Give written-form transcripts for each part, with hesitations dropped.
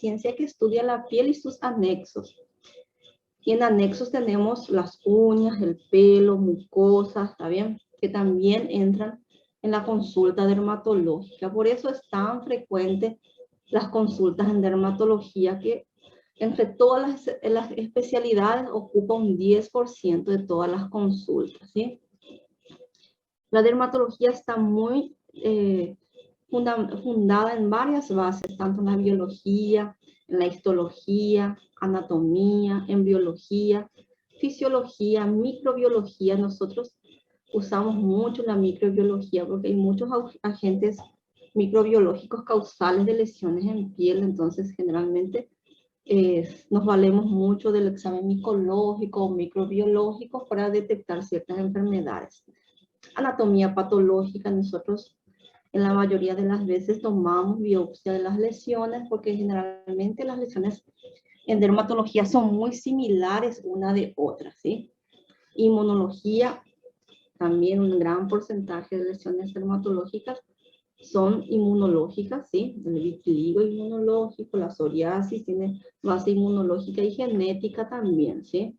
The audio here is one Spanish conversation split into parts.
ciencia que estudia la piel y sus anexos. Y en anexos tenemos las uñas, el pelo, mucosas, ¿está bien? Que también entran en la consulta dermatológica. Por eso es tan frecuente las consultas en dermatología, que entre todas las especialidades ocupa un 10% de todas las consultas, ¿sí? La dermatología está muy fundada en varias bases, tanto en la biología, en la histología, anatomía, embriología, fisiología, microbiología. Nosotros usamos mucho la microbiología porque hay muchos agentes microbiológicos causales de lesiones en piel, entonces generalmente nos valemos mucho del examen micológico o microbiológico para detectar ciertas enfermedades. Anatomía patológica, nosotros en la mayoría de las veces tomamos biopsia de las lesiones porque generalmente las lesiones en dermatología son muy similares una de otra, ¿sí? Inmunología, también un gran porcentaje de lesiones dermatológicas son inmunológicas, ¿sí? El vitiligo inmunológico, la psoriasis tiene base inmunológica y genética también, ¿sí?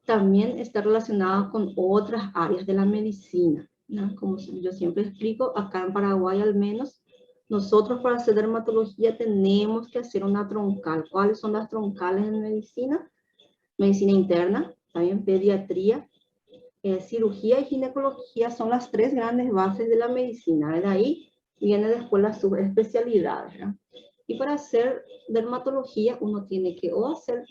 También está relacionada con otras áreas de la medicina, ¿no? Como yo siempre explico, acá en Paraguay al menos, nosotros para hacer dermatología tenemos que hacer una troncal. ¿Cuáles son las troncales en medicina? Medicina interna, también pediatría, cirugía y ginecología son las tres grandes bases de la medicina. De ahí vienen después las subespecialidades, ¿no? Y para hacer dermatología uno tiene que o hacer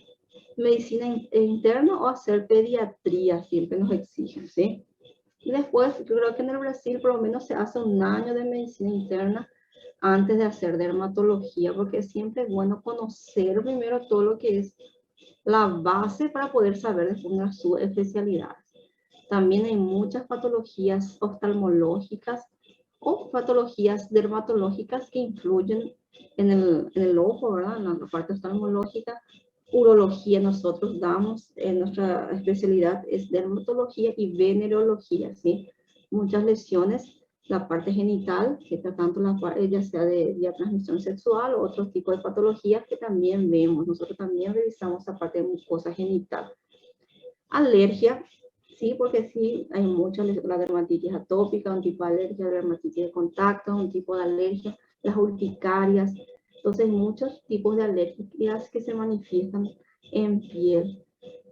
medicina interna o hacer pediatría, siempre nos exigen, ¿sí? Y después, yo creo que en el Brasil por lo menos se hace un año de medicina interna antes de hacer dermatología, porque siempre es bueno conocer primero todo lo que es la base para poder saber después las subespecialidades. También hay muchas patologías oftalmológicas o patologías dermatológicas que influyen en el ojo, ¿verdad? En la parte oftalmológica. Urología nosotros damos, en nuestra especialidad es dermatología y venerología, ¿sí? Muchas lesiones, la parte genital, que tanto la parte, ya sea de vía transmisión sexual o otro tipo de patologías que también vemos. Nosotros también revisamos la parte de mucosa genital. Alergia, sí, porque sí, hay muchas, la dermatitis atópica, un tipo de alergia, la dermatitis de contacto, un tipo de alergia, las urticarias. Entonces, muchos tipos de alergias que se manifiestan en piel.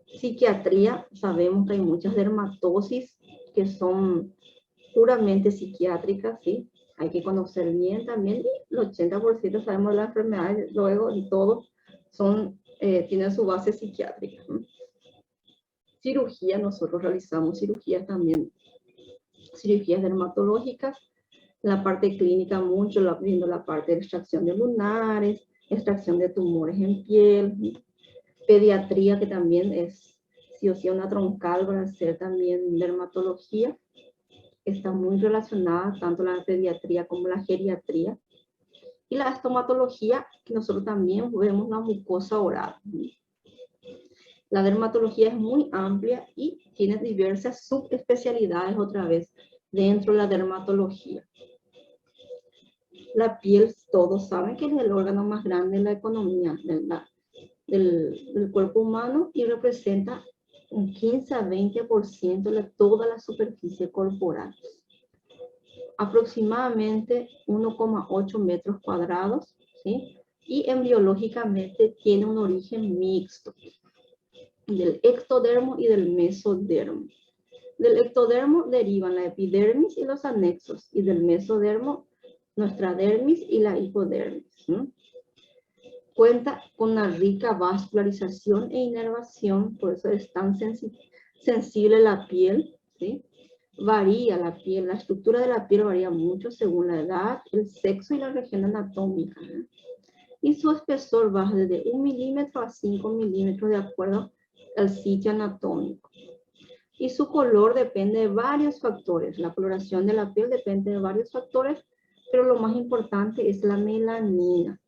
Psiquiatría, sabemos que hay muchas dermatosis que son puramente psiquiátricas, ¿sí? Hay que conocer bien también, y el 80% sabemos de las enfermedades, luego y todo, tienen su base psiquiátrica, ¿no? Cirugía, nosotros realizamos cirugías también, cirugías dermatológicas, la parte clínica mucho, viendo la parte de extracción de lunares, extracción de tumores en piel, pediatría que también es sí o sí una troncal para hacer también dermatología, está muy relacionada tanto la pediatría como la geriatría, y la estomatología, que nosotros también vemos la mucosa oral. La dermatología es muy amplia y tiene diversas subespecialidades otra vez dentro de la dermatología. La piel, todos saben que es el órgano más grande de la economía del cuerpo humano y representa un 15 a 20% de toda la superficie corporal. Aproximadamente 1,8 metros cuadrados, ¿sí? Y embriológicamente tiene un origen mixto del ectodermo y del mesodermo. Del ectodermo derivan la epidermis y los anexos, y del mesodermo nuestra dermis y la hipodermis. Cuenta con una rica vascularización e inervación, por eso es tan sensible la piel, ¿sí? Varía la piel, la estructura de la piel varía mucho según la edad, el sexo y la región anatómica, ¿no? Y su espesor va desde 1 milímetro a 5 milímetros de acuerdo al sitio anatómico. Y su color depende de varios factores. La coloración de la piel depende de varios factores, pero lo más importante es la melanina.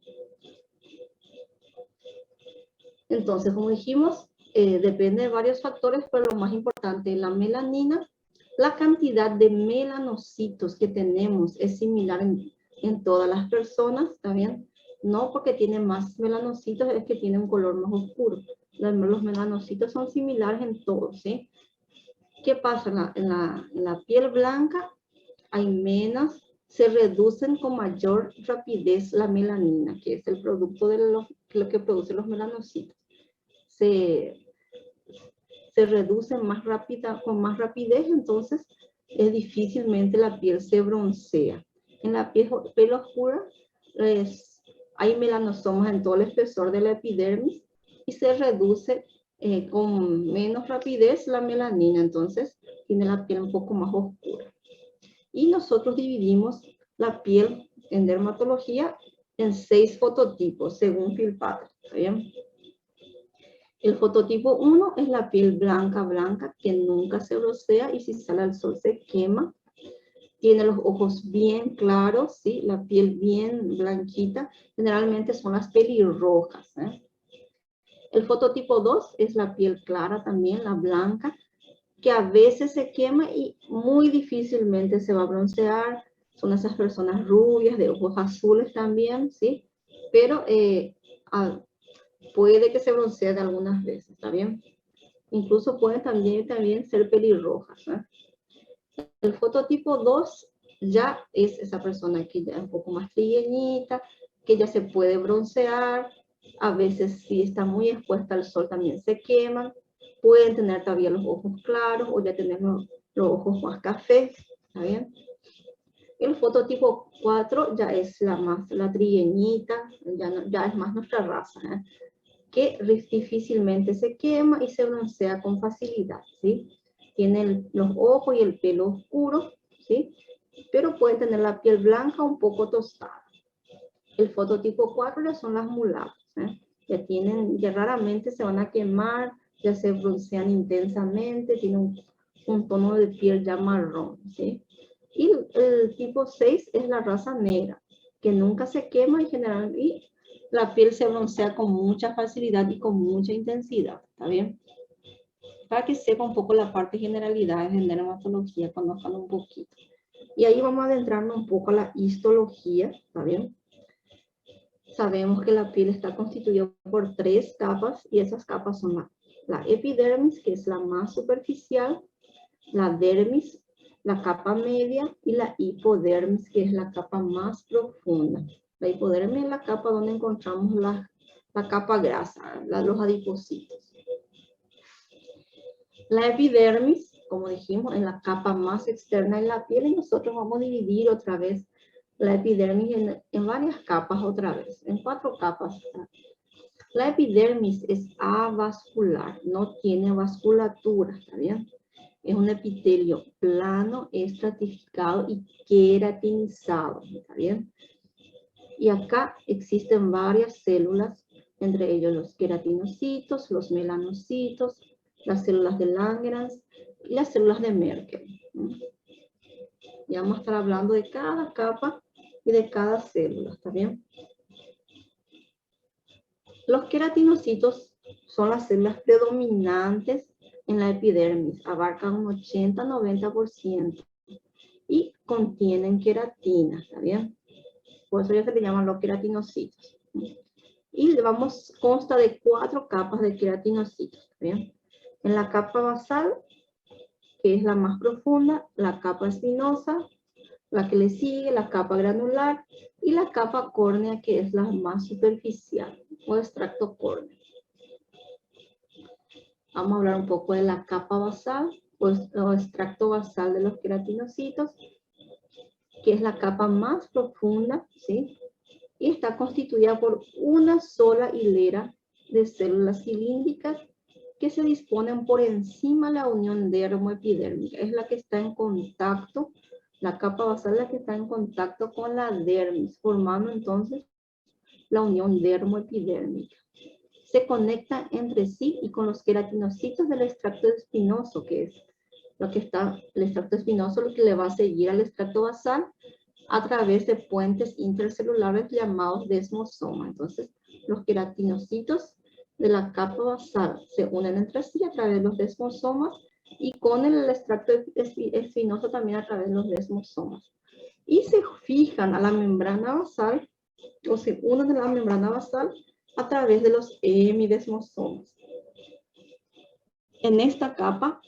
Entonces, como dijimos, depende de varios factores, pero lo más importante es la melanina. La cantidad de melanocitos que tenemos es similar en todas las personas, ¿está bien? No porque tiene más melanocitos, es que tiene un color más oscuro. Los melanocitos son similares en todo, ¿sí? ¿Qué pasa? En la piel blanca hay menos, se reducen con mayor rapidez la melanina, que es el producto de lo que producen los melanocitos. Se reduce más rápida, con más rapidez, entonces es difícilmente la piel se broncea. En la piel oscura hay melanosomas en todo el espesor de la epidermis y se reduce con menos rapidez la melanina, entonces tiene la piel un poco más oscura. Y nosotros dividimos la piel en dermatología en 6 fototipos según Fitzpatrick, ¿está bien? El fototipo 1 es la piel blanca, que nunca se broncea y si sale al sol se quema. Tiene los ojos bien claros, ¿sí? La piel bien blanquita. Generalmente son las pelirrojas, ¿eh? El fototipo 2 es la piel clara también, la blanca, que a veces se quema y muy difícilmente se va a broncear. Son esas personas rubias, de ojos azules también, ¿sí? Pero puede que se broncee de algunas veces, ¿está bien? Incluso pueden también ser pelirrojas, ¿eh? El fototipo 2 ya es esa persona que ya es un poco más trigueñita, que ya se puede broncear, a veces si está muy expuesta al sol también se queman, pueden tener todavía los ojos claros o ya tener los ojos más cafés, ¿está bien? El fototipo 4 ya es la trigueñita, ya es más nuestra raza, ¿eh? Que difícilmente se quema y se broncea con facilidad, ¿sí? Tiene los ojos y el pelo oscuro, ¿sí? Pero puede tener la piel blanca un poco tostada. El fototipo 4 ya son las mulatas, ¿eh? Ya raramente se van a quemar, ya se broncean intensamente, tienen un tono de piel ya marrón, ¿sí? Y el tipo 6 es la raza negra, que nunca se quema y generalmente la piel se broncea con mucha facilidad y con mucha intensidad, ¿está bien? Para que sepa un poco la parte generalidades de dermatología, conozcan un poquito. Y ahí vamos a adentrarnos un poco a la histología, ¿está bien? Sabemos que la piel está constituida por 3 capas y esas capas son la epidermis, que es la más superficial, la dermis, la capa media y la hipodermis, que es la capa más profunda. La hipodermis es la capa donde encontramos la capa grasa, los adipocitos. La epidermis, como dijimos, es la capa más externa de la piel y nosotros vamos a dividir otra vez la epidermis en varias capas otra vez, en 4 capas. La epidermis es avascular, no tiene vasculatura, ¿está bien? Es un epitelio plano, estratificado y queratinizado, ¿está bien? Y acá existen varias células, entre ellos los queratinocitos, los melanocitos, las células de Langerhans y las células de Merkel. Ya vamos a estar hablando de cada capa y de cada célula, ¿está bien? Los queratinocitos son las células predominantes en la epidermis, abarcan un 80-90% y contienen queratina, ¿está bien? Por eso ya se le llaman los queratinocitos. Y consta de 4 capas de queratinocitos, ¿está bien? En la capa basal, que es la más profunda, la capa espinosa, la que le sigue, la capa granular, y la capa córnea, que es la más superficial, o extracto córneo. Vamos a hablar un poco de la capa basal, o extracto basal de los queratinocitos, que es la capa más profunda, ¿sí? Y está constituida por una sola hilera de células cilíndricas que se disponen por encima de la unión dermoepidérmica. Es la que está en contacto, la capa basal es la que está en contacto con la dermis, formando entonces la unión dermoepidérmica. Se conecta entre sí y con los queratinocitos del extracto espinoso, que es lo que está, el extracto espinoso, lo que le va a seguir al extracto basal a través de puentes intercelulares llamados desmosomas. Entonces, los queratinocitos de la capa basal se unen entre sí a través de los desmosomas y con el extracto espinoso también a través de los desmosomas. Y se fijan a la membrana basal o se unen a la membrana basal a través de los hemidesmosomas. En esta capa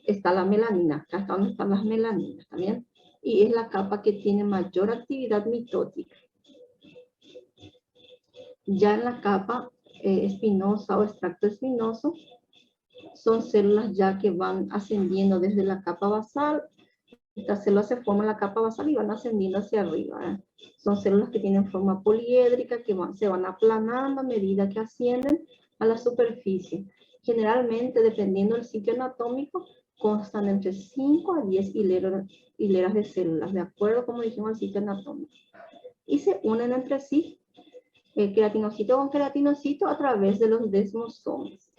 está la melanina, acá está donde están las melaninas, ¿está bien? Y es la capa que tiene mayor actividad mitótica. Ya en la capa espinosa o extracto espinoso, son células ya que van ascendiendo desde la capa basal. Estas células se forman en la capa basal y van ascendiendo hacia arriba. Son células que tienen forma poliédrica, que se van aplanando a medida que ascienden a la superficie. Generalmente, dependiendo del sitio anatómico, constan entre 5 a 10 hileras de células, de acuerdo, como dijimos, al sitio anatómico. Y se unen entre sí, queratinocito con queratinocito, a través de los desmosomas.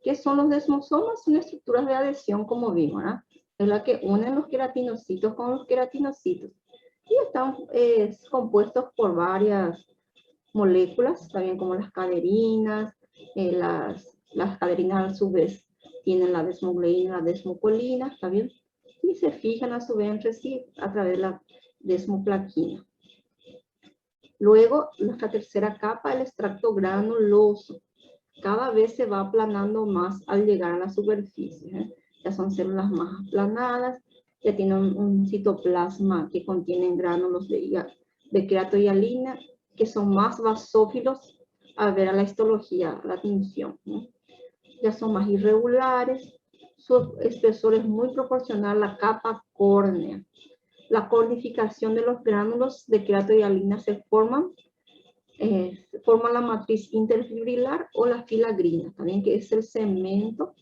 ¿Qué son los desmosomas? Son estructuras de adhesión, como vimos, ¿verdad? Es la que unen los queratinocitos con los queratinocitos. Y están compuestos por varias moléculas, también como las caderinas. Las caderinas a su vez tienen la desmogleína, la desmocolina, ¿está bien? Y se fijan a su vez entre sí a través de la desmoplaquina. Luego, nuestra tercera capa, el extracto granuloso. Cada vez se va aplanando más al llegar a la superficie. Ya son células más aplanadas, ya tienen un citoplasma que contienen gránulos de queratohialina, que son más basófilos a ver a la histología, a la tinción. Ya son más irregulares, su espesor es muy proporcional a la capa córnea. La cornificación de los gránulos de queratohialina se forman la matriz interfibrilar o la filagrina, también, que es el cemento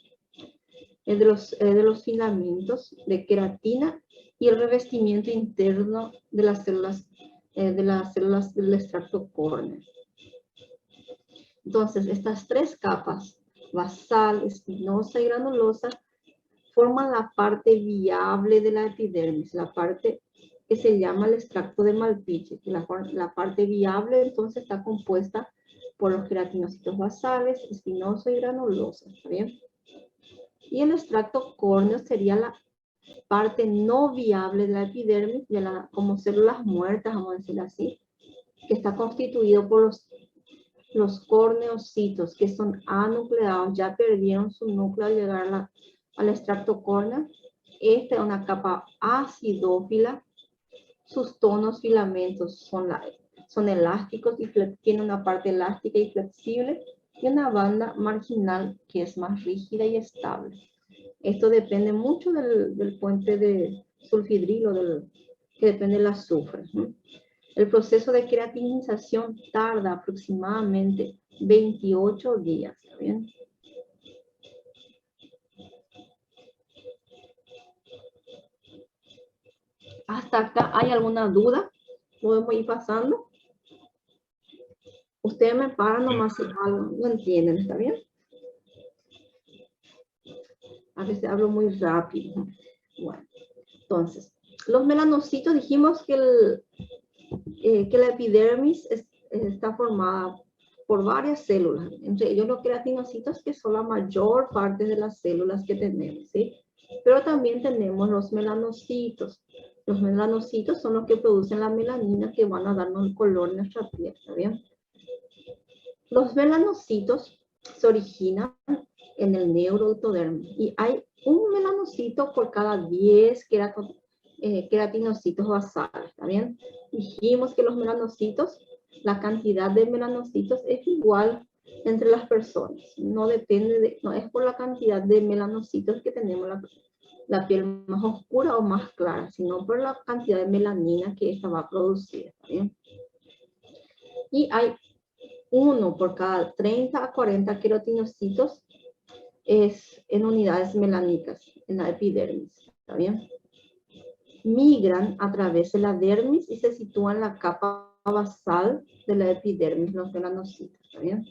de los filamentos de queratina y el revestimiento interno de las células del extracto córneo. Entonces, estas tres capas, basal, espinosa y granulosa, forman la parte viable de la epidermis, la parte que se llama el extracto de Malpighi. La parte viable entonces está compuesta por los queratinocitos basales, espinoso y granuloso, ¿está bien? Y el extracto córneo sería la parte no viable de la epidermis, como células muertas, vamos a decirlo así, que está constituido por los corneocitos, que son anucleados, ya perdieron su núcleo al llegar al extracto córneo. Esta es una capa acidófila. Sus tonos filamentos son elásticos y tienen una parte elástica y flexible y una banda marginal que es más rígida y estable. Esto depende mucho del puente de sulfidrilo, que depende del azufre. El proceso de queratinización tarda aproximadamente 28 días. ¿Está bien? ¿Hasta acá hay alguna duda? ¿Podemos ir pasando? Ustedes me paran nomás si algo no entienden, ¿está bien? A veces hablo muy rápido. Bueno, entonces, los melanocitos, dijimos que la epidermis está formada por varias células, entre ellos los queratinocitos, que son la mayor parte de las células que tenemos, ¿sí? Pero también tenemos los melanocitos. Los melanocitos son los que producen la melanina, que van a darnos el color en nuestra piel, ¿está bien? Los melanocitos se originan en el neuroectodermis y hay un melanocito por cada 10 queratinocitos basales, ¿está bien? Dijimos que los melanocitos, la cantidad de melanocitos es igual entre las personas, no es por la cantidad de melanocitos que tenemos la piel más oscura o más clara, sino por la cantidad de melanina que esta va a producir, ¿está bien? Y hay uno por cada 30 a 40 queratinocitos es en unidades melánicas en la epidermis, ¿está bien? Migran a través de la dermis y se sitúan en la capa basal de la epidermis, los melanocitos, ¿está bien?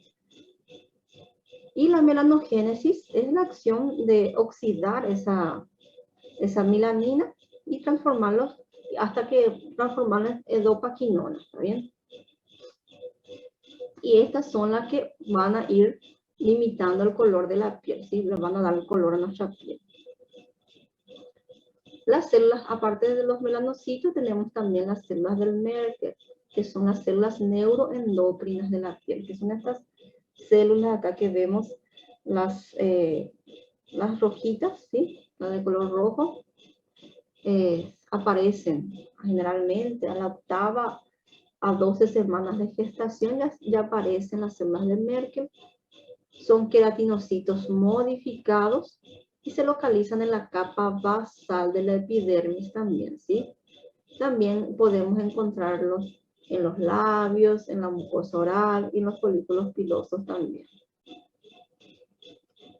Y la melanogénesis es la acción de oxidar esa melanina y transformarlos hasta que transformarla en dopaquinona, ¿está bien? Y estas son las que van a ir limitando el color de la piel, ¿sí? Le van a dar el color a nuestra piel. Las células, aparte de los melanocitos, tenemos también las células del Merkel, que son las células neuroendocrinas de la piel, que son estas células acá que vemos, las rojitas, ¿sí? Las de color rojo, aparecen generalmente a la octava a 12 semanas de gestación, ya aparecen las células de Merkel. Son queratinocitos modificados y se localizan en la capa basal de la epidermis también, ¿sí? También podemos encontrarlos en los labios, en la mucosa oral y en los folículos pilosos también.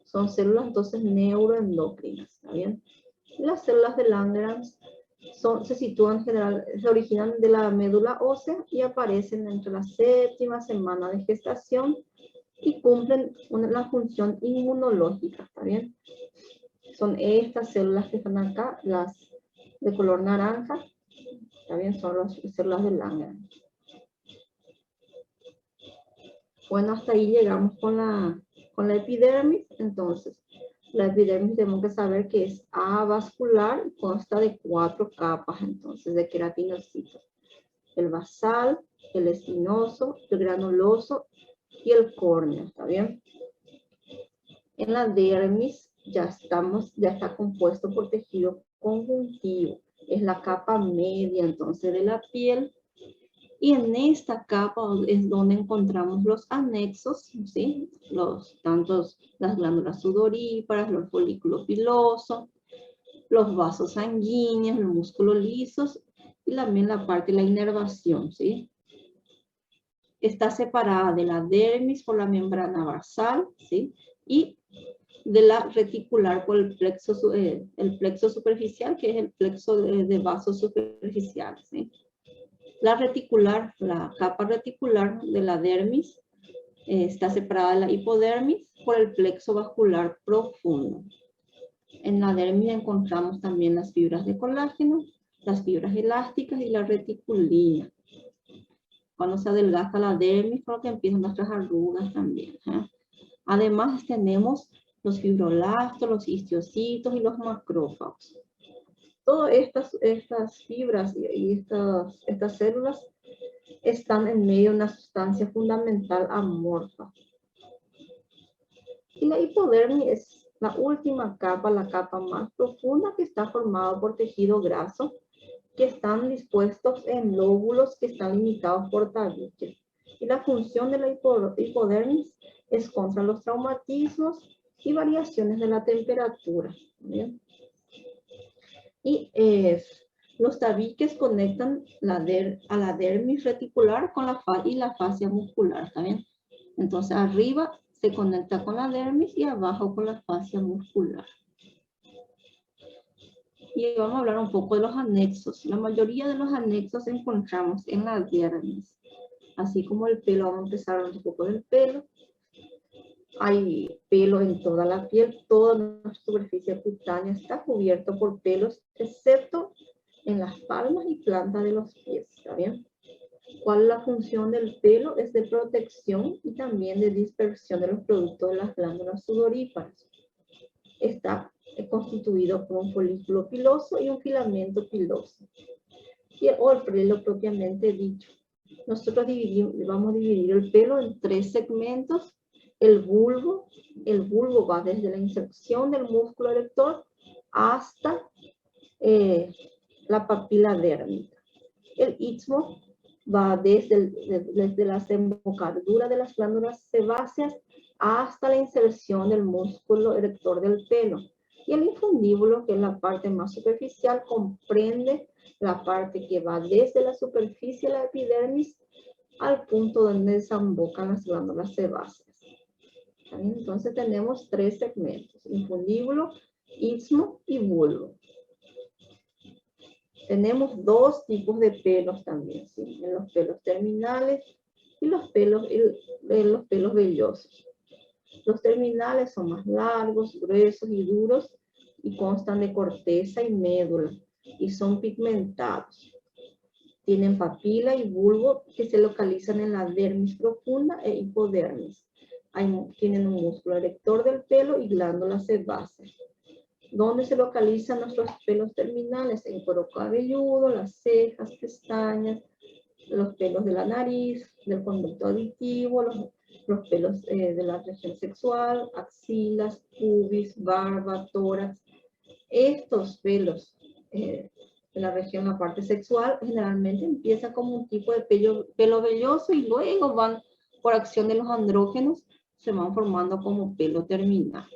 Son células entonces neuroendocrinas, ¿está bien? Y las células de Langerhans se sitúan en general, se originan de la médula ósea y aparecen entre la séptima semana de gestación y cumplen la función inmunológica, ¿está bien? Son estas células que están acá, las de color naranja, ¿está bien? Son las células de Langerhans. Bueno, hasta ahí llegamos con la epidermis. Entonces, la epidermis tenemos que saber que es avascular y consta de 4 capas, entonces, de queratinocitos. El basal, el espinoso, el granuloso y el córneo, ¿está bien? En la dermis ya está compuesto por tejido conjuntivo. Es la capa media, entonces, de la piel. Y en esta capa es donde encontramos los anexos, ¿sí? Las glándulas sudoríparas, los folículos pilosos, los vasos sanguíneos, los músculos lisos y también la parte de la inervación, ¿sí? Está separada de la dermis por la membrana basal, ¿sí? Y de la reticular por el plexo superficial, que es el plexo de vasos superficiales, ¿sí? La capa reticular de la dermis está separada de la hipodermis por el plexo vascular profundo. En la dermis encontramos también las fibras de colágeno, las fibras elásticas y la reticulina. Cuando se adelgaza la dermis, creo que empiezan nuestras arrugas también, ¿eh? Además tenemos los fibroblastos, los histocitos y los macrófagos. Todas estas fibras y estas células están en medio de una sustancia fundamental amorfa. Y la hipodermis es la última capa, la capa más profunda, que está formada por tejido graso, que están dispuestos en lóbulos que están limitados por tabiques. Y la función de la hipodermis es contra los traumatismos y variaciones de la temperatura. ¿Bien? Y los tabiques conectan a la dermis reticular con la fascia muscular, ¿está bien? Entonces arriba se conecta con la dermis y abajo con la fascia muscular. Y vamos a hablar un poco de los anexos. La mayoría de los anexos encontramos en la dermis. Así como el pelo, vamos a empezar un poco del pelo. Hay pelo en toda la piel, toda nuestra superficie cutánea está cubierta por pelos, excepto en las palmas y plantas de los pies, ¿está bien? ¿Cuál es la función del pelo? Es de protección y también de dispersión de los productos de las glándulas sudoríparas. Está constituido por un folículo piloso y un filamento piloso, o el pelo propiamente dicho. Nosotros vamos a dividir el pelo en 3 segmentos. El bulbo va desde la inserción del músculo erector hasta la papila dérmica. El istmo va desde la desembocadura de las glándulas sebáceas hasta la inserción del músculo erector del pelo. Y el infundíbulo, que es la parte más superficial, comprende la parte que va desde la superficie de la epidermis al punto donde desembocan las glándulas sebáceas. Entonces tenemos 3 segmentos: infundíbulo, istmo y bulbo. Tenemos 2 tipos de pelos también, ¿sí? En los pelos terminales y los pelos vellosos. Los terminales son más largos, gruesos y duros y constan de corteza y médula y son pigmentados. Tienen papila y bulbo que se localizan en la dermis profunda e hipodermis. Tienen un músculo erector del pelo y glándulas sebáceas. ¿Dónde se localizan nuestros pelos terminales? En cuero cabelludo, las cejas, pestañas, los pelos de la nariz, del conducto auditivo, los pelos de la región sexual, axilas, pubis, barba, tórax. Estos pelos de la región, la parte sexual, generalmente empieza como un tipo de pelo velloso y luego van, por acción de los andrógenos, se van formando como pelo terminal.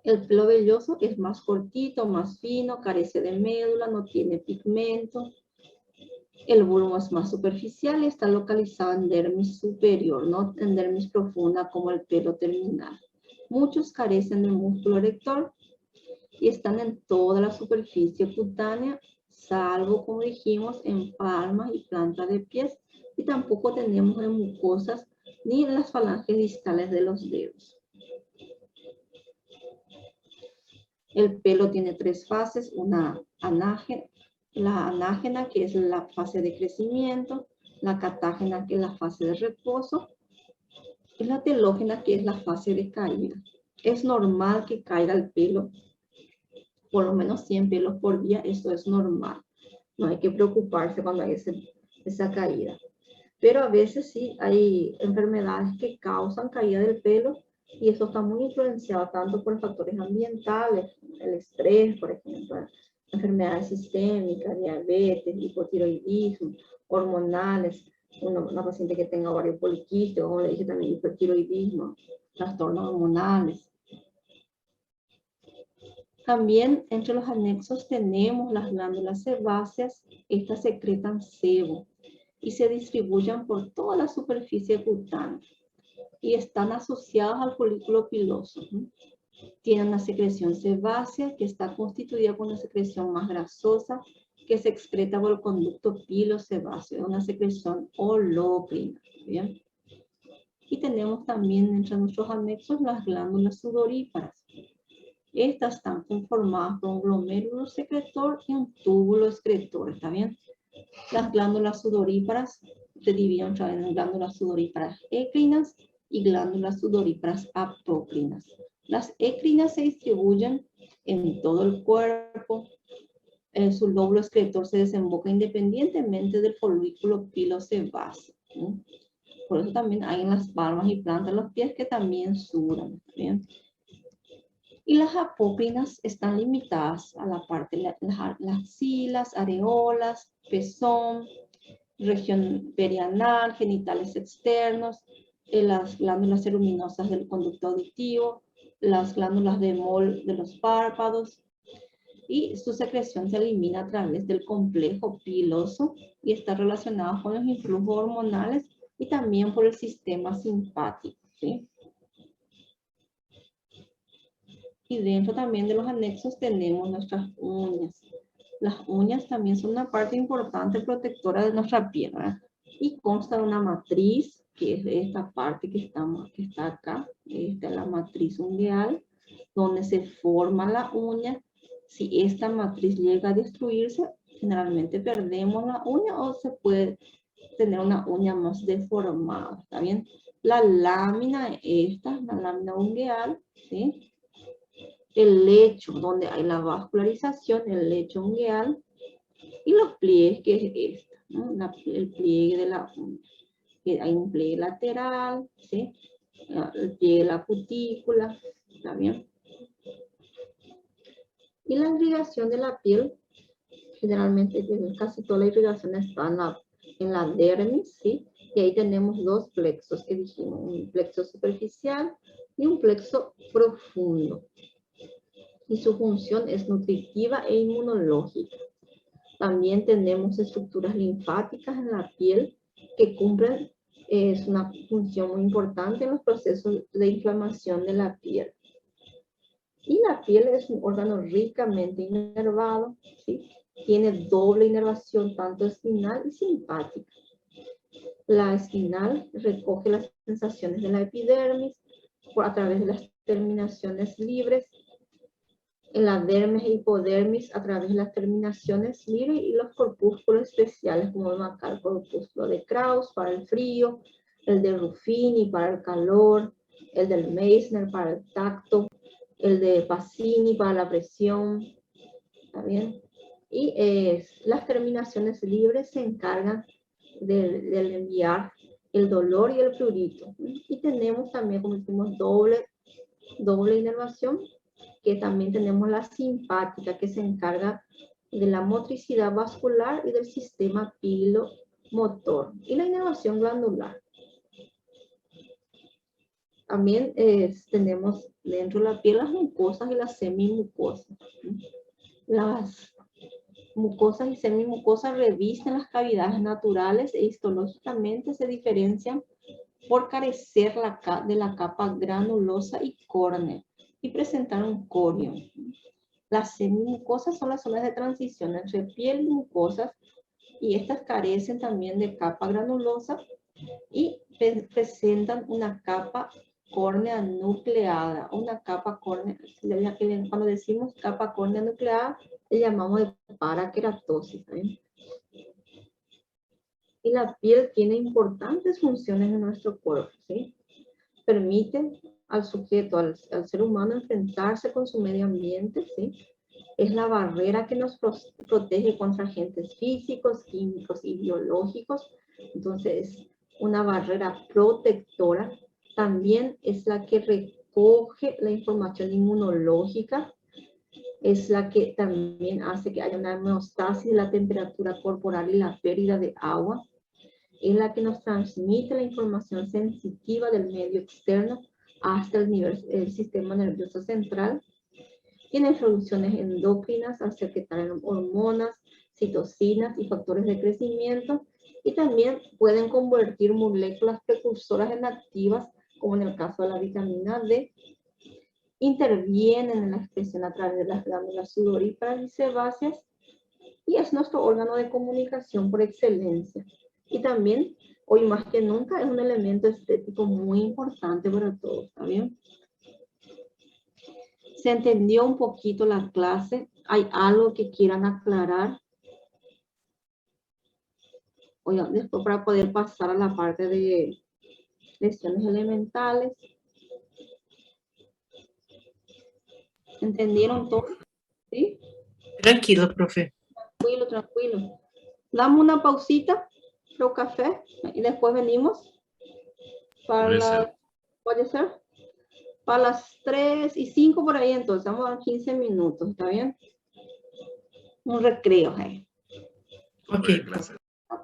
El pelo velloso es más cortito, más fino, carece de médula, no tiene pigmento. El bulbo es más superficial y está localizado en dermis superior, no en dermis profunda como el pelo terminal. Muchos carecen de músculo erector y están en toda la superficie cutánea, salvo, como dijimos, en palmas y plantas de pies, y tampoco tenemos en mucosas ni en las falanges distales de los dedos. El pelo tiene tres fases, la anágena, que es la fase de crecimiento, la catágena, que es la fase de reposo, y la telógena, que es la fase de caída. Es normal que caiga el pelo, por lo menos 100 pelos por día, eso es normal. No hay que preocuparse cuando hay esa caída. Pero a veces sí hay enfermedades que causan caída del pelo, y eso está muy influenciado tanto por factores ambientales, el estrés, por ejemplo, enfermedades sistémicas, diabetes, hipotiroidismo, hormonales, una paciente que tenga ovario poliquístico, como le dije también, hipertiroidismo, trastornos hormonales. También entre los anexos tenemos las glándulas sebáceas. Estas secretan sebo y se distribuyen por toda la superficie cutánea y están asociadas al folículo piloso. Tienen una secreción sebácea que está constituida por una secreción más grasosa que se excreta por el conducto pilosebáceo, es una secreción holocrina. ¿Bien? Y tenemos también entre nuestros anexos las glándulas sudoríparas. Estas están conformadas por un glomérulo secretor y un túbulo excretor, ¿está bien? Las glándulas sudoríparas se dividen en glándulas sudoríparas écrinas y glándulas sudoríparas apócrinas. Las écrinas se distribuyen en todo el cuerpo. Su lóbulo excretor se desemboca independientemente del folículo pilosebáceo. Por eso también hay en las palmas y plantas de los pies que también sudan. ¿Bien? Y las apócrinas están limitadas a la parte de las axilas, areolas, pezón, región perianal, genitales externos, las glándulas ceruminosas del conducto auditivo, las glándulas de Moll de los párpados, y su secreción se elimina a través del complejo piloso y está relacionado con los influjos hormonales y también por el sistema simpático, ¿sí? Y dentro también de los anexos tenemos nuestras uñas. Las uñas también son una parte importante protectora de nuestra piel, ¿verdad? Y consta de una matriz, que es esta parte que está acá. Esta es la matriz ungueal, donde se forma la uña. Si esta matriz llega a destruirse, generalmente perdemos la uña o se puede tener una uña más deformada, ¿está bien? La lámina, esta, la lámina ungueal, ¿sí? El lecho, donde hay la vascularización, el lecho ungueal, y los pliegues, que es esta, ¿no? El pliegue de la uña. Hay un pliegue lateral, ¿sí? El pliegue de la cutícula, ¿está bien? Y la irrigación de la piel, generalmente casi toda la irrigación está en la dermis, ¿sí? Y ahí tenemos dos plexos que dijimos, un plexo superficial y un plexo profundo. Y su función es nutritiva e inmunológica. También tenemos estructuras linfáticas en la piel que cumplen es una función muy importante en los procesos de inflamación de la piel. Y la piel es un órgano ricamente inervado, ¿sí? Tiene doble inervación, tanto espinal y simpática. La espinal recoge las sensaciones de la epidermis a través de las terminaciones libres. En la dermis e hipodermis a través de las terminaciones libres, y los corpúsculos especiales, como el corpúsculo de Krauss para el frío, el de Ruffini para el calor, el del Meissner para el tacto, el de Pacini para la presión, ¿está bien? Y las terminaciones libres se encargan de enviar el dolor y el prurito. Y tenemos también, como decimos, doble inervación, que también tenemos la simpática, que se encarga de la motricidad vascular y del sistema pilomotor, y la inervación glandular. También tenemos dentro de la piel las mucosas y las semimucosas. Las mucosas y semimucosas revisten las cavidades naturales e histológicamente se diferencian por carecer de la capa granulosa y córnea y presentar un corio. Las semimucosas son las zonas de transición entre piel y mucosas, y estas carecen también de capa granulosa y presentan una capa córnea nucleada, una capa córnea, cuando decimos capa córnea nucleada, le llamamos de paraqueratosis, ¿sí? Y la piel tiene importantes funciones en nuestro cuerpo, ¿sí? Permite al sujeto, al ser humano, enfrentarse con su medio ambiente, ¿sí? Es la barrera que nos protege contra agentes físicos, químicos y biológicos. Entonces, una barrera protectora. También es la que recoge la información inmunológica, es la que también hace que haya una homeostasis de la temperatura corporal y la pérdida de agua, es la que nos transmite la información sensitiva del medio externo hasta el sistema nervioso central. Tienen funciones endocrinas al secretar hormonas, citocinas y factores de crecimiento, y también pueden convertir moléculas precursoras en activas, como en el caso de la vitamina D. Intervienen en la expresión a través de las glándulas sudoríparas y sebáceas, y es nuestro órgano de comunicación por excelencia. Y también, hoy más que nunca, es un elemento estético muy importante para todos, ¿está bien? ¿Se entendió un poquito la clase? ¿Hay algo que quieran aclarar? Oigan, después para poder pasar a la parte de lesiones elementales. ¿Entendieron todo? ¿Sí? Tranquilo, profe. Tranquilo, tranquilo. Damos una pausita, otro café, y después venimos para Puede ser. ¿puede ser? Para las 3:05 por ahí, entonces vamos a dar 15 minutos, ¿está bien? Un recreo, ¿eh? Ok, Buena profe. clase. ¿Está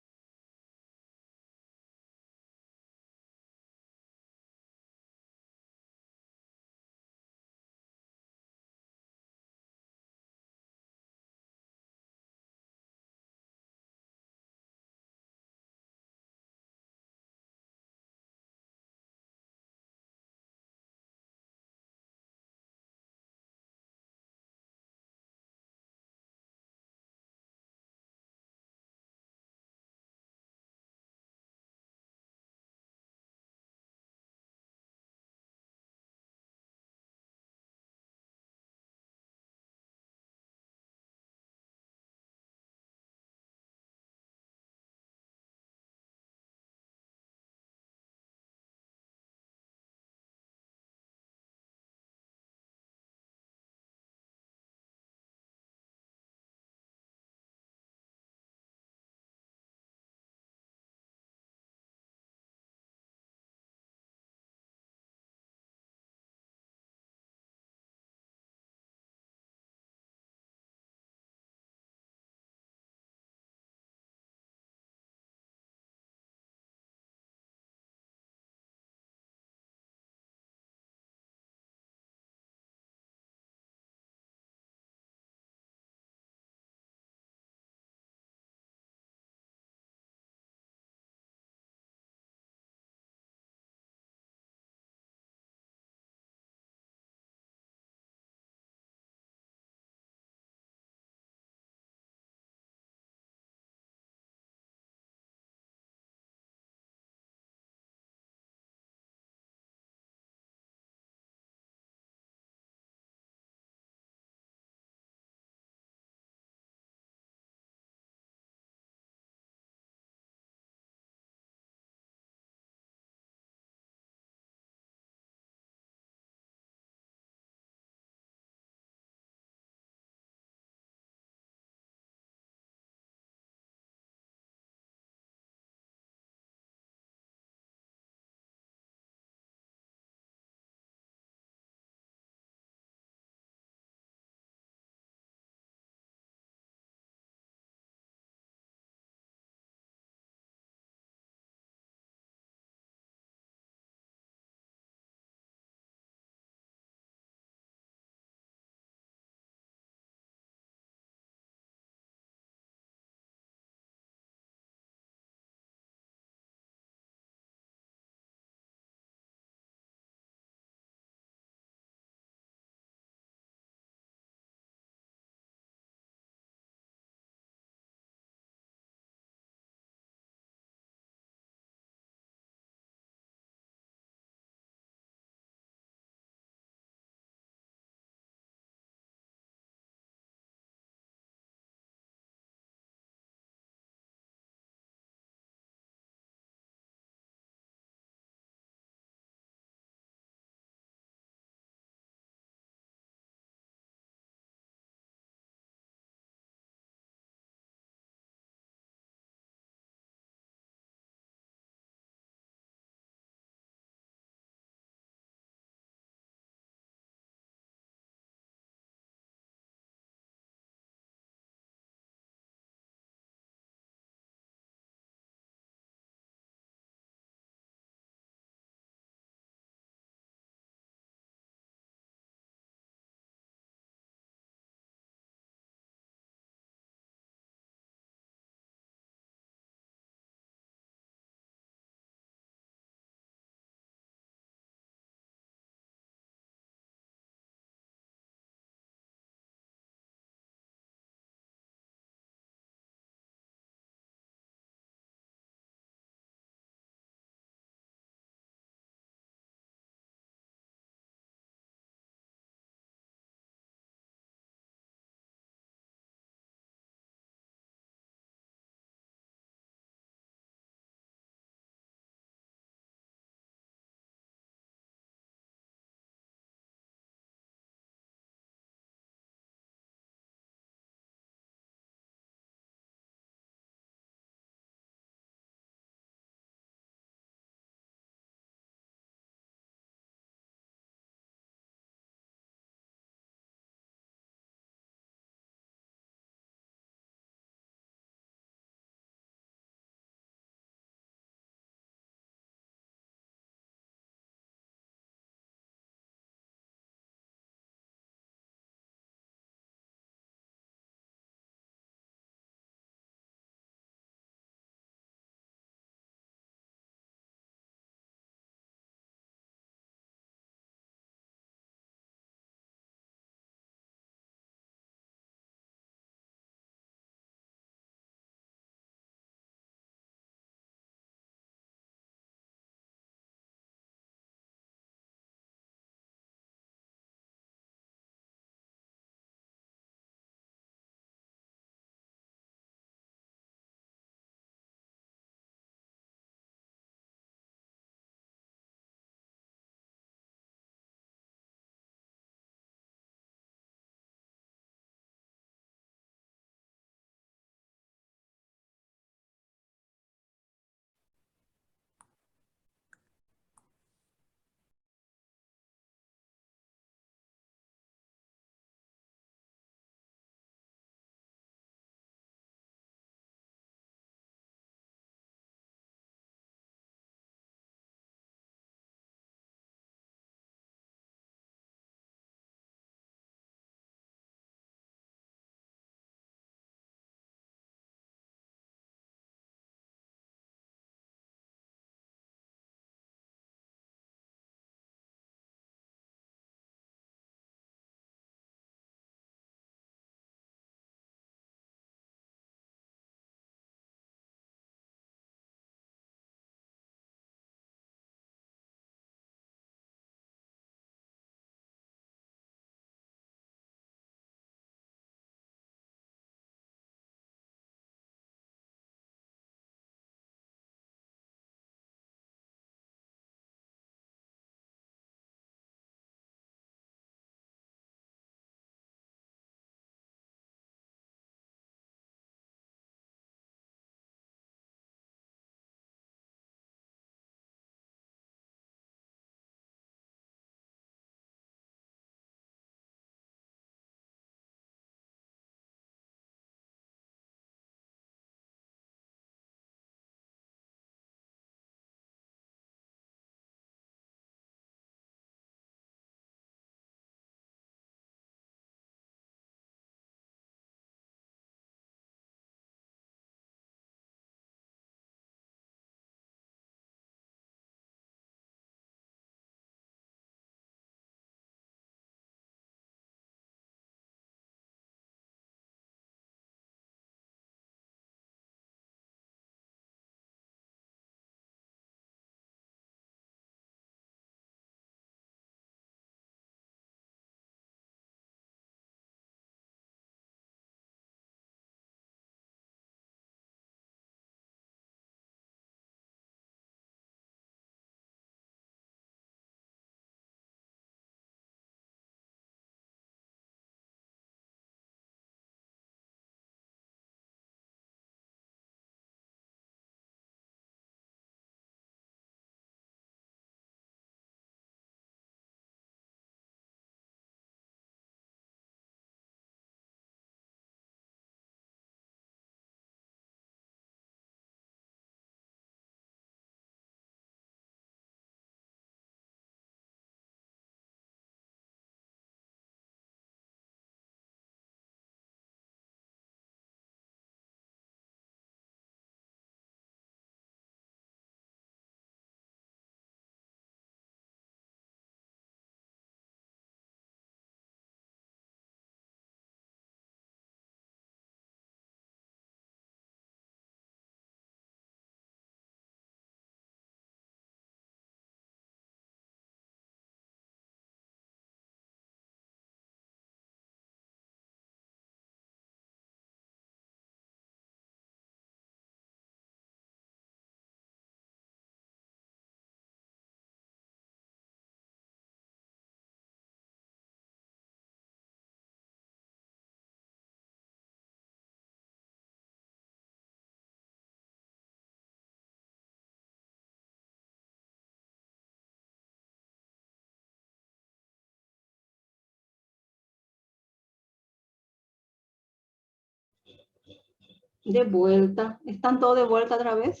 De vuelta. ¿Están todos de vuelta otra vez?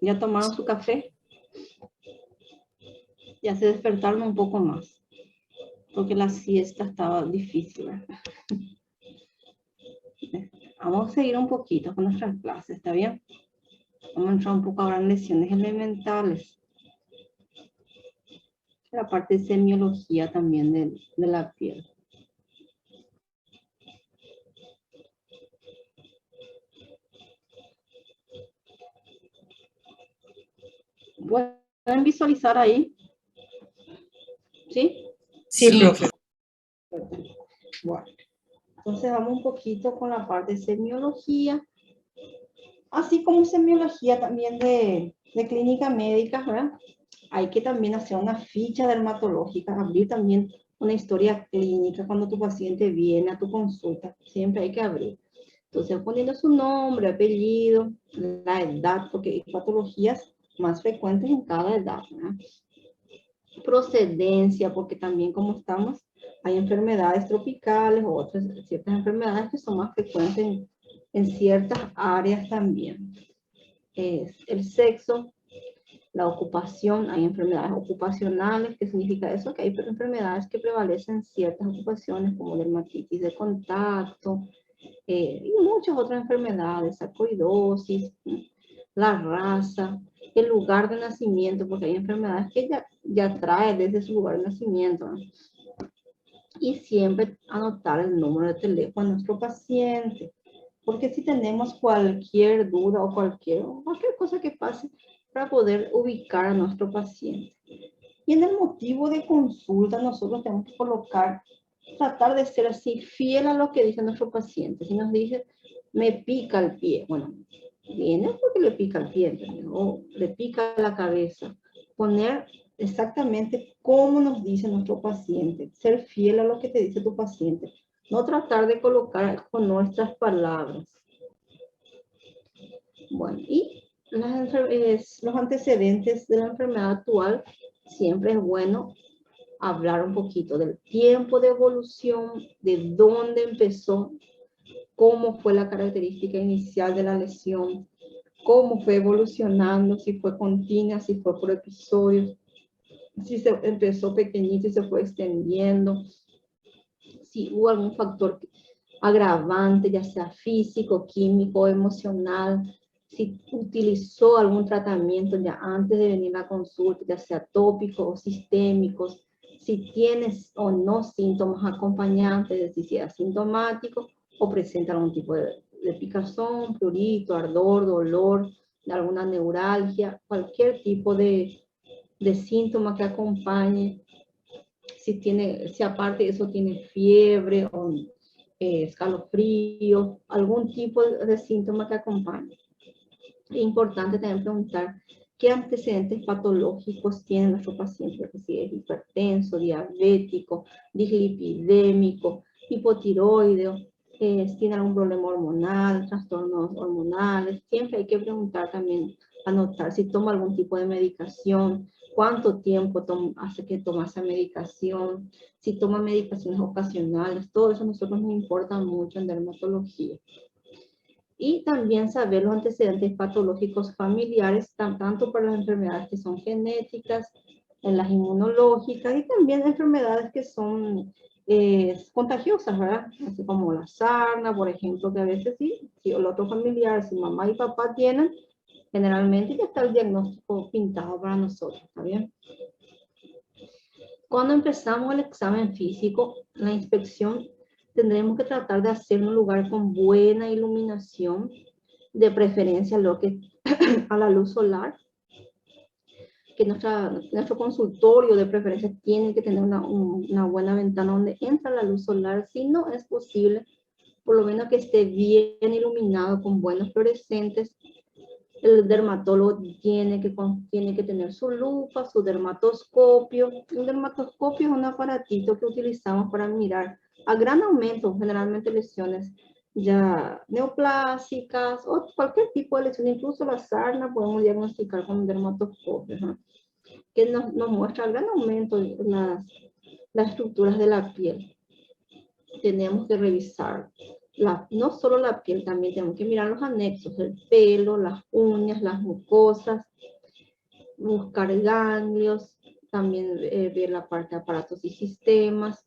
¿Ya tomaron su café? Ya se despertaron un poco más. Porque la siesta estaba difícil, ¿verdad? Vamos a seguir un poquito con nuestras clases, ¿está bien? Vamos a entrar un poco ahora en lesiones elementales. La parte de semiología también de la piel. ¿Pueden visualizar ahí? ¿Sí? Sí, profe. Bueno, entonces vamos un poquito con la parte de semiología. Así como semiología también de clínica médica, ¿verdad? Hay que también hacer una ficha dermatológica, abrir también una historia clínica cuando tu paciente viene a tu consulta. Siempre hay que abrir. Entonces, poniendo su nombre, apellido, la edad, porque hay patologías más frecuentes en cada edad, ¿verdad? Procedencia, porque también como estamos, hay enfermedades tropicales o otras ciertas enfermedades que son más frecuentes en ciertas áreas también. El sexo, la ocupación, hay enfermedades ocupacionales. ¿Qué significa eso? Que hay enfermedades que prevalecen en ciertas ocupaciones como dermatitis de contacto y muchas otras enfermedades, sarcoidosis, la raza, el lugar de nacimiento, porque hay enfermedades que ya trae desde su lugar de nacimiento, ¿no? Y siempre anotar el número de teléfono de nuestro paciente, porque si tenemos cualquier duda o cualquier cosa que pase, para poder ubicar a nuestro paciente. Y en el motivo de consulta nosotros tenemos que colocar, tratar de ser así fiel a lo que dice nuestro paciente. Si nos dice, me pica el pie, bueno, viene porque le pica el pie, o le pica la cabeza. Poner exactamente cómo nos dice nuestro paciente, ser fiel a lo que te dice tu paciente. No tratar de colocar con nuestras palabras. Bueno, y los antecedentes de la enfermedad actual, siempre es bueno hablar un poquito del tiempo de evolución, de dónde empezó, cómo fue la característica inicial de la lesión, cómo fue evolucionando, si fue continua, si fue por episodios, si se empezó pequeñito y se fue extendiendo, si hubo algún factor agravante, ya sea físico, químico, emocional, si utilizó algún tratamiento ya antes de venir a la consulta, ya sea tópico o sistémicos, si tienes o no síntomas acompañantes, es decir, si es asintomático o presenta algún tipo de picazón, prurito, ardor, dolor, de alguna neuralgia, cualquier tipo de síntoma que acompañe, si aparte de eso tiene fiebre o escalofrío, algún tipo de síntoma que acompañe. Es importante también preguntar qué antecedentes patológicos tiene nuestro paciente, si es hipertenso, diabético, dislipidémico, hipotiroideo, si tiene algún problema hormonal, trastornos hormonales. Siempre hay que preguntar también, anotar si toma algún tipo de medicación, cuánto tiempo hace que toma esa medicación, si toma medicaciones ocasionales. Todo eso a nosotros nos importa mucho en dermatología. Y también saber los antecedentes patológicos familiares, tanto para las enfermedades que son genéticas, en las inmunológicas y también enfermedades que son contagiosas, ¿verdad? Así como la sarna, por ejemplo, que a veces sí, si el otro familiar, si mamá y papá tienen, generalmente ya está el diagnóstico pintado para nosotros, ¿está bien? Cuando empezamos el examen físico, la inspección, tendremos que tratar de hacer un lugar con buena iluminación, de preferencia lo que a la luz solar, que nuestro consultorio de preferencia tiene que tener una buena ventana donde entra la luz solar. Si no es posible, por lo menos que esté bien iluminado con buenos fluorescentes. El dermatólogo tiene que tener su lupa, su dermatoscopio. Un dermatoscopio es un aparatito que utilizamos para mirar a gran aumento, generalmente lesiones ya neoplásicas o cualquier tipo de lesión, incluso la sarna podemos diagnosticar con un dermatoscopio, ¿no? Que nos muestra a gran aumento las estructuras de la piel. Tenemos que revisar no solo la piel, también tenemos que mirar los anexos, el pelo, las uñas, las mucosas, buscar ganglios, también ver la parte de aparatos y sistemas.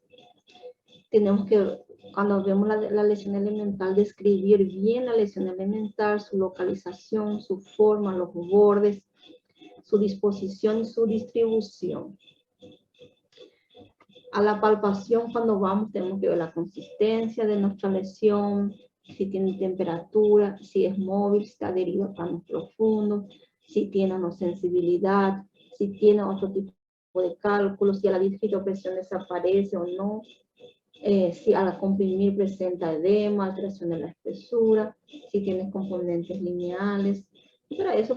Tenemos que, cuando vemos la lesión elemental, describir bien la lesión elemental, su localización, su forma, los bordes, su disposición y su distribución. A la palpación, cuando vamos, tenemos que ver la consistencia de nuestra lesión, si tiene temperatura, si es móvil, si está adherido a panos profundos, si tiene o no sensibilidad, si tiene otro tipo de cálculos, si a la digitopresión desaparece o no, si al comprimir presenta edema, alteración de la espesura, si tiene componentes lineales. Y para eso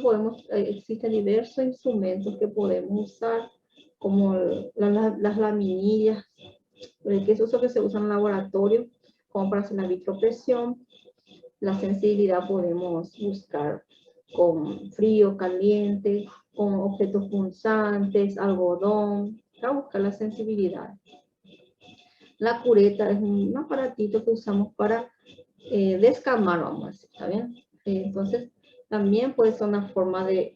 existen diversos instrumentos que podemos usar, como las laminillas, que es eso que se usa en el laboratorio, como para hacer la vitropresión. La sensibilidad podemos buscar con frío, caliente, con objetos punzantes, algodón, para buscar la sensibilidad. La cureta es un aparatito que usamos para descamar, vamos a decir, ¿está bien? Entonces, también puede ser una forma de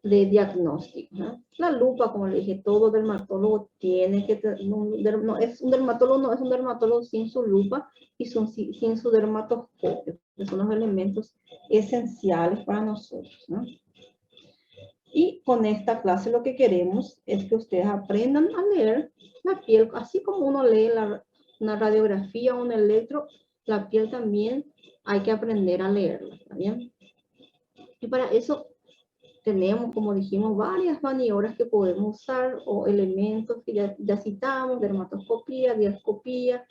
diagnóstico, ¿no? La lupa, como le dije, todo dermatólogo tiene que tener, no es un dermatólogo sin su lupa y sin su dermatoscopio, que son los elementos esenciales para nosotros, ¿no? Y con esta clase lo que queremos es que ustedes aprendan a leer la piel, así como uno lee una radiografía o un electro, la piel también hay que aprender a leerla, ¿está bien? Y para eso tenemos, como dijimos, varias maniobras que podemos usar o elementos que ya citamos, dermatoscopía, diascopía,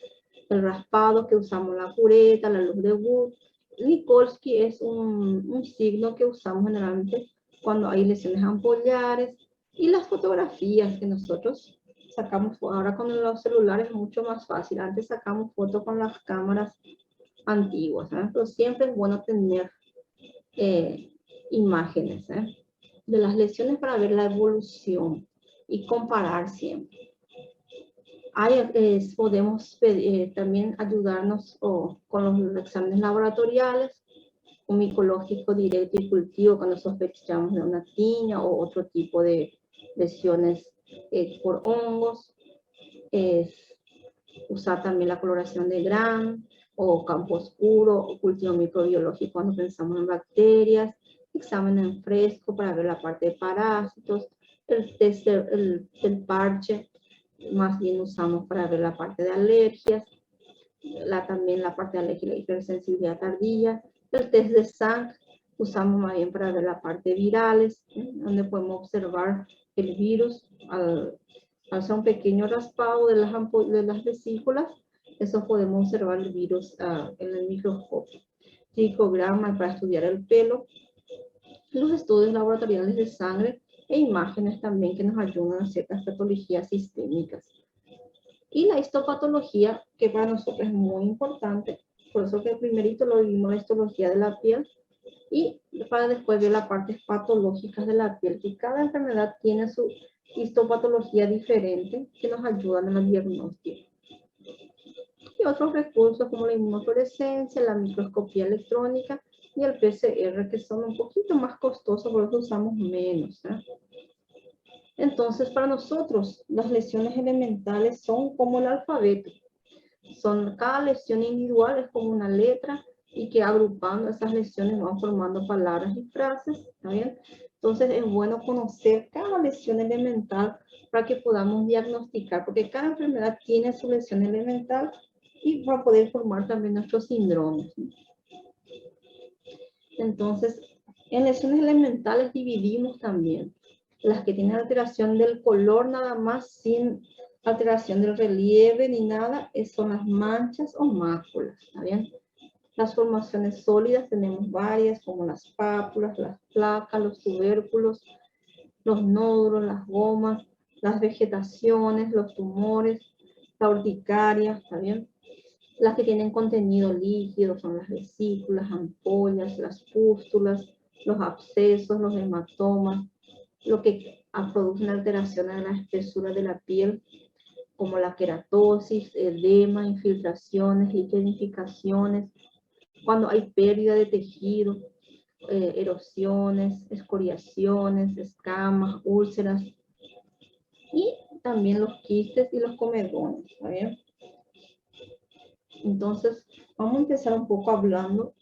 el raspado que usamos la cureta, la luz de Wood. Nikolsky es un signo que usamos generalmente cuando hay lesiones ampollares, y las fotografías que nosotros sacamos. Ahora con los celulares es mucho más fácil. Antes sacamos fotos con las cámaras antiguas, ¿eh? Pero siempre es bueno tener imágenes de las lesiones para ver la evolución y comparar siempre. Podemos también ayudarnos con los exámenes laboratoriales, un micológico directo y cultivo cuando sospechamos de una tiña o otro tipo de lesiones por hongos. Usar también la coloración de Gram o campo oscuro o cultivo microbiológico cuando pensamos en bacterias, examen en fresco para ver la parte de parásitos, el test del parche más bien usamos para ver la parte de alergias, también la parte de alergia y hipersensibilidad tardía. El test de sangre usamos más bien para ver la parte de virales, donde podemos observar el virus al hacer un pequeño raspado de las vesículas. Eso podemos observar el virus en el microscopio. Tricograma para estudiar el pelo. Los estudios laboratoriales de sangre e imágenes también que nos ayudan a ciertas patologías sistémicas. Y la histopatología, que para nosotros es muy importante, por eso que primerito lo vimos la histología de la piel, y para después ver las partes patológicas de la piel, que cada enfermedad tiene su histopatología diferente que nos ayudan en el diagnóstico. Y otros recursos como la inmunofluorescencia, la microscopía electrónica y el PCR, que son un poquito más costosos, por eso usamos menos, ¿eh? Entonces, para nosotros, las lesiones elementales son como el alfabeto. Cada lesión individual es como una letra, y que agrupando esas lesiones van formando palabras y frases, ¿está bien? Entonces, es bueno conocer cada lesión elemental para que podamos diagnosticar, porque cada enfermedad tiene su lesión elemental y va a poder formar también nuestros síndromes. Entonces, en lesiones elementales dividimos también las que tienen alteración del color nada más, sin alteración del relieve ni nada, son las manchas o máculas, ¿está bien? Las formaciones sólidas tenemos varias, como las pápulas, las placas, los tubérculos, los nódulos, las gomas, las vegetaciones, los tumores, la urticaria, ¿está bien? Las que tienen contenido líquido son las vesículas, ampollas, las pústulas, los abscesos, los hematomas, lo que produce una alteración en la espesura de la piel, como la queratosis, edema, infiltraciones, liquenificaciones, cuando hay pérdida de tejido, erosiones, escoriaciones, escamas, úlceras, y también los quistes y los comedones, ¿está bien? Entonces, vamos a empezar un poco hablando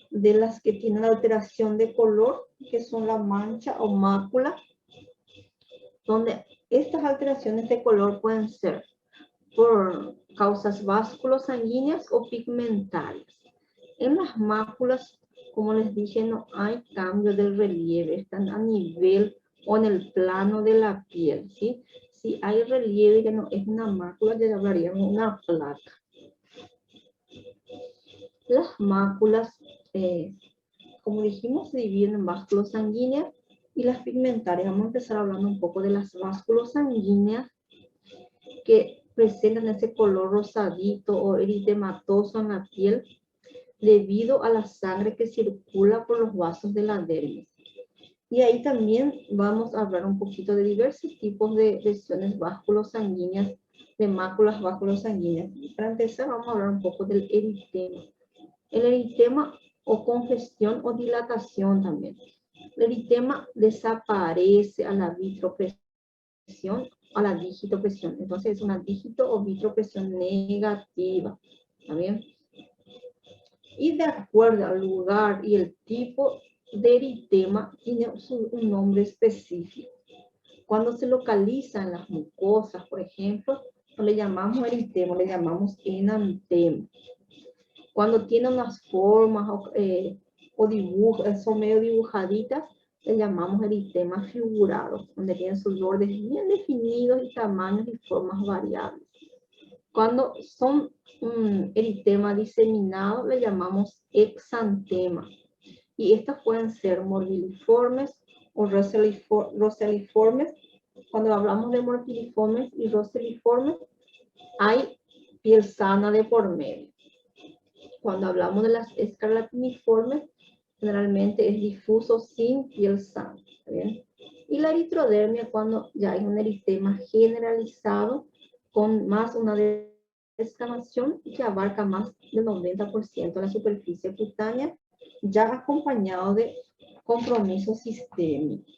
de las que tienen alteración de color, que son la mancha o mácula, donde estas alteraciones de color pueden ser por causas vasculosanguíneas o pigmentarias. En las máculas, como les dije, no hay cambio del relieve, están a nivel o en el plano de la piel, ¿sí? Si hay relieve que no es una mácula, ya hablaríamos de una placa. Las máculas, como dijimos, se dividen en vasculosanguíneas y las pigmentarias. Vamos a empezar hablando un poco de las vasculosanguíneas, que presentan ese color rosadito o eritematoso en la piel debido a la sangre que circula por los vasos de la dermis. Y ahí también vamos a hablar un poquito de diversos tipos de lesiones vasculosanguíneas, de máculas vasculosanguíneas. Para empezar, vamos a hablar un poco del eritema. El eritema o congestión o dilatación también. El eritema desaparece a la vitropresión, a la digitopresión. Entonces es una digito o vitropresión negativa. ¿Está bien? Y de acuerdo al lugar y el tipo de eritema, tiene un nombre específico. Cuando se localiza en las mucosas, por ejemplo, no le llamamos eritema, le llamamos enantema. Cuando tiene unas formas o dibujos, son medio dibujaditas, le llamamos eritema figurado, donde tienen sus bordes bien definidos y tamaños y formas variables. Cuando son eritema diseminado, le llamamos exantema. Y estas pueden ser morbilliformes o roseliformes. Cuando hablamos de morbilliformes y roseliformes, hay piel sana de por medio. Cuando hablamos de las escarlatiniformes, generalmente es difuso sin piel sana. ¿Está bien? Y la eritrodermia, cuando ya hay un eritema generalizado con más una descamación que abarca más del 90% de la superficie cutánea, ya acompañado de compromiso sistémico.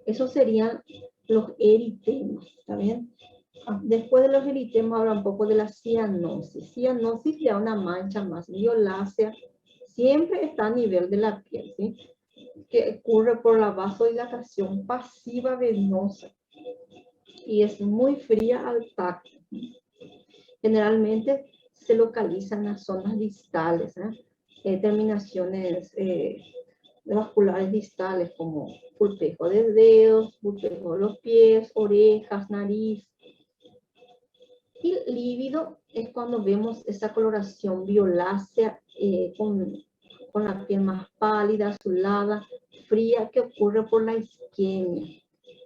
Esos serían los eritemas, ¿está bien? Después de los eritemas habla un poco de la cianosis. Cianosis ya una mancha más violácea, siempre está a nivel de la piel, ¿sí? Que ocurre por la vasodilatación pasiva venosa y es muy fría al tacto. Generalmente se localiza en las zonas distales, terminaciones vasculares distales como pulpejo de dedos, pulpejo de los pies, orejas, nariz. Y lívido es cuando vemos esa coloración violácea con la piel más pálida, azulada, fría, que ocurre por la isquemia.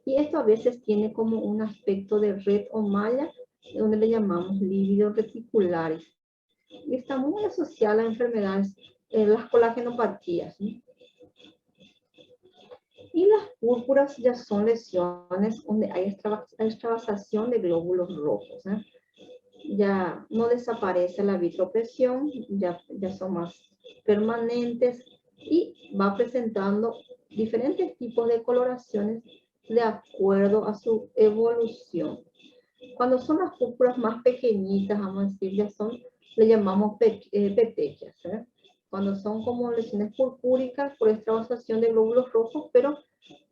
Y esto a veces tiene como un aspecto de red o malla, donde le llamamos lívidos reticulares. Y está muy asociada a enfermedades, las colagenopatías, ¿sí? Y las púrpuras ya son lesiones donde hay extravasación de glóbulos rojos, ¿eh? Ya no desaparece la vitropresión, ya son más permanentes y va presentando diferentes tipos de coloraciones de acuerdo a su evolución. Cuando son las púrpuras más pequeñitas, vamos a decir, ya son, le llamamos petequias, ¿eh? Cuando son como lesiones purpúricas por extravasación de glóbulos rojos, pero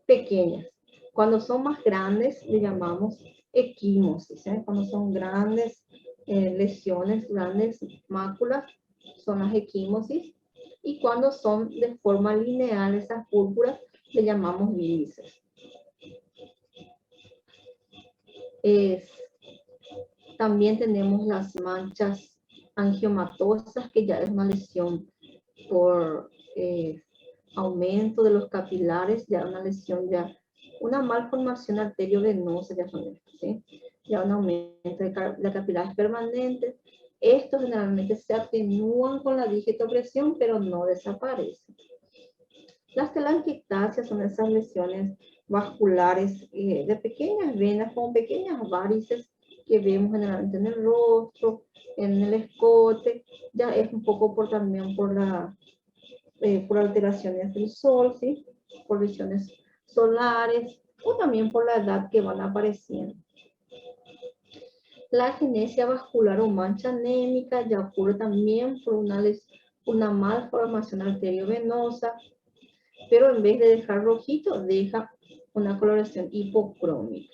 pequeñas. Cuando son más grandes, le llamamos equimosis, ¿eh? Cuando son grandes lesiones, grandes máculas, son las equimosis. Y cuando son de forma lineal, esas púrpuras, le llamamos vilices. También tenemos las manchas angiomatosas, que ya es una lesión por aumento de los capilares, ya una lesión, ya una malformación arteriovenosa, ya son estas, ¿sí? Ya un aumento de capilares permanentes. Estos generalmente se atenúan con la digitopresión, pero no desaparecen. Las telangiectasias son esas lesiones vasculares de pequeñas venas con pequeñas varices que vemos generalmente en el rostro, en el escote. Ya es un poco también por alteraciones del sol, ¿sí? Por lesiones solares o también por la edad que van apareciendo. La agenesia vascular o mancha anémica ya ocurre también por una malformación arteriovenosa, pero en vez de dejar rojito, deja una coloración hipocrómica.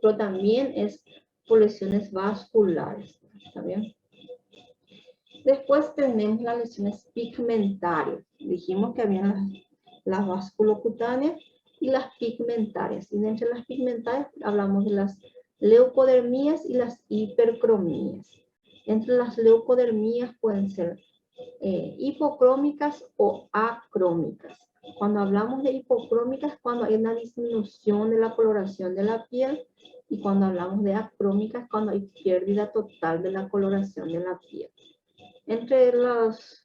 Pero también es por lesiones vasculares, ¿está bien? Después tenemos las lesiones pigmentarias. Dijimos que había las vasculocutáneas y las pigmentarias. Y entre las pigmentarias hablamos de las leucodermías y las hipercromías. Entre las leucodermías pueden ser hipocrómicas o acrómicas. Cuando hablamos de hipocrómicas, cuando hay una disminución de la coloración de la piel, y cuando hablamos de acrómicas, cuando hay pérdida total de la coloración de la piel. Entre los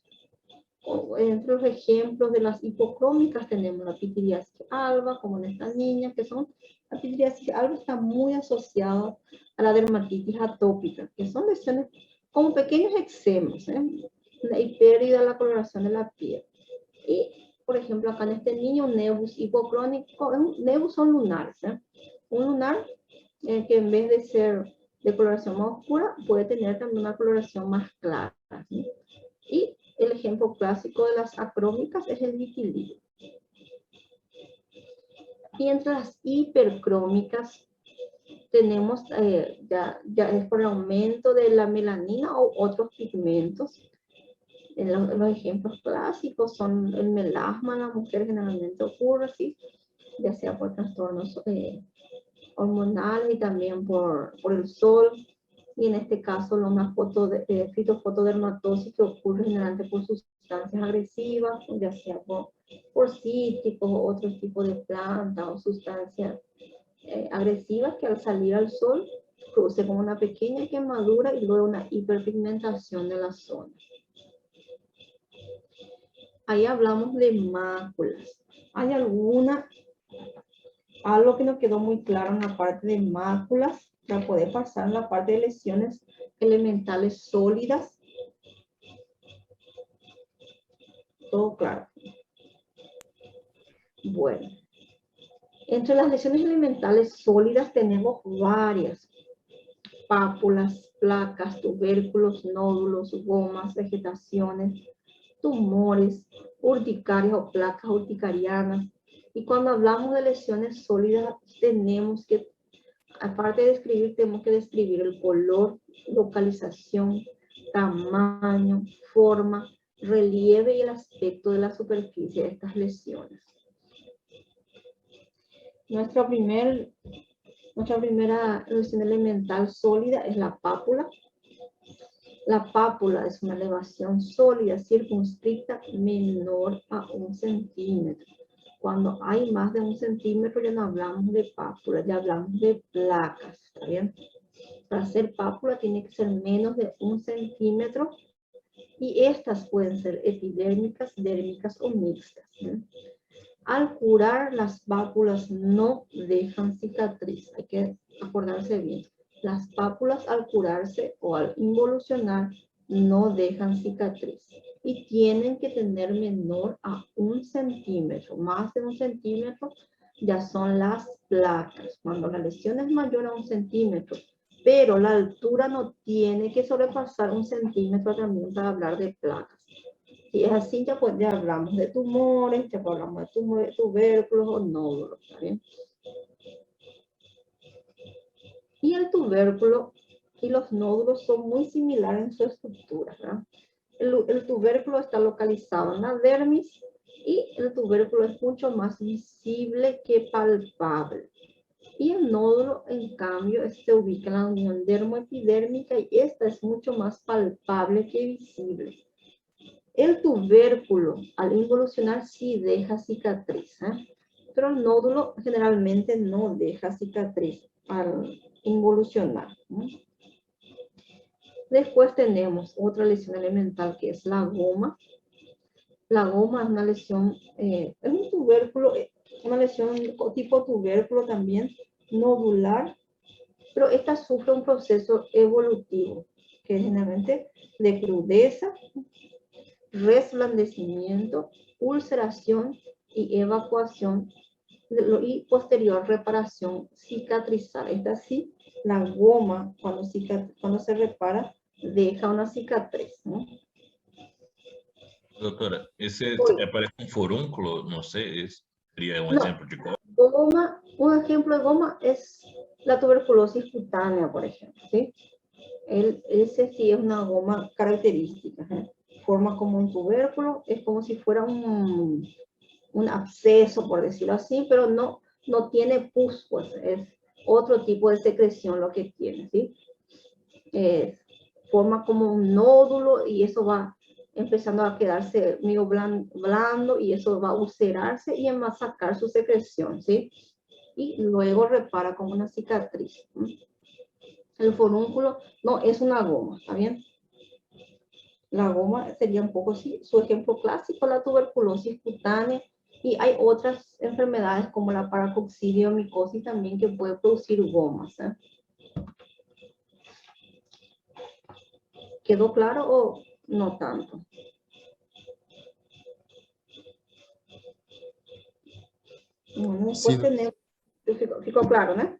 ejemplos de las hipocrómicas tenemos la pitiriasis alba, como en esta niña, que son, la pitiriasis alba está muy asociada a la dermatitis atópica, que son lesiones como pequeños eczemas, y pérdida de la coloración de la piel. Y, por ejemplo, acá en este niño, un nevus hipocrónico, nevus son lunares, un lunar que en vez de ser de coloración más oscura, puede tener también una coloración más clara, ¿sí? Y el ejemplo clásico de las acrómicas es el vitiligo. Y entre las hipercrómicas tenemos, ya es por el aumento de la melanina o otros pigmentos. Los ejemplos clásicos son el melasma en la mujer, generalmente ocurre así, ya sea por trastornos hormonales y también por el sol. Y en este caso una fitofotodermatosis que ocurre generalmente por sustancias agresivas, ya sea por cítricos o otro tipo de plantas o sustancias agresivas que al salir al sol produce como una pequeña quemadura y luego una hiperpigmentación de la zona. Ahí hablamos de máculas. ¿Hay algo que no quedó muy claro en la parte de máculas? Para poder pasar en la parte de lesiones elementales sólidas. Todo claro. Bueno, entre las lesiones elementales sólidas tenemos varias: pápulas, placas, tubérculos, nódulos, gomas, vegetaciones, tumores, urticarias o placas urticarianas. Y cuando hablamos de lesiones sólidas, tenemos que, aparte de describir, tenemos que describir el color, localización, tamaño, forma, relieve y el aspecto de la superficie de estas lesiones. Nuestra primera lesión elemental sólida es la pápula. La pápula es una elevación sólida circunscrita menor a 1 centímetro. Cuando hay más de 1 centímetro ya no hablamos de pápula, ya hablamos de placas, ¿está bien? Para ser pápula tiene que ser menos de 1 centímetro y estas pueden ser epidérmicas, dérmicas o mixtas, ¿sí? Al curar, las pápulas no dejan cicatriz, hay que acordarse bien. Las pápulas al curarse o al involucionar no dejan cicatriz y tienen que tener menor a 1 centímetro. Más de 1 centímetro ya son las placas. Cuando la lesión es mayor a 1 centímetro, pero la altura no tiene que sobrepasar 1 centímetro también para hablar de placas. Si es así, ya hablamos de tumores, ya hablamos de tubérculos o nódulos, ¿está bien? Y el tubérculo y los nódulos son muy similares en su estructura, ¿verdad? El tubérculo está localizado en la dermis y el tubérculo es mucho más visible que palpable. Y el nódulo, en cambio, se ubica en la unión dermoepidérmica y esta es mucho más palpable que visible. El tubérculo, al involucionar, sí deja cicatriz, pero el nódulo generalmente no deja cicatriz al involucionar. Después tenemos otra lesión elemental que es la goma. La goma es una lesión, es un tubérculo, una lesión tipo tubérculo también, nodular, pero esta sufre un proceso evolutivo, que es generalmente de crudeza, resplandecimiento, ulceración y evacuación y posterior reparación cicatrizal. Esta sí, la goma cuando se repara deja una cicatriz, ¿no? Doutora, esse parece um furúnculo, não sei, esse seria um No, exemplo de goma? goma, un ejemplo de goma es la tuberculosis cutánea, por ejemplo, ¿sí? Ese sí es una goma característica, ¿eh? Forma como un tubérculo, es como si fuera un absceso, por decirlo así, pero no tiene pus, pues es otro tipo de secreción lo que tiene, ¿sí? Forma como un nódulo y eso va empezando a quedarse medio blando y eso va a ulcerarse y va a sacar su secreción, ¿sí? Y luego repara como una cicatriz. El forúnculo no es una goma, ¿está bien? La goma sería un poco así, su ejemplo clásico, la tuberculosis cutánea, y hay otras enfermedades como la paracoccidiomicosis también que puede producir gomas, ¿eh? ¿Quedó claro o no tanto? Bueno, después Sí, tenemos, ficou claro, ¿no?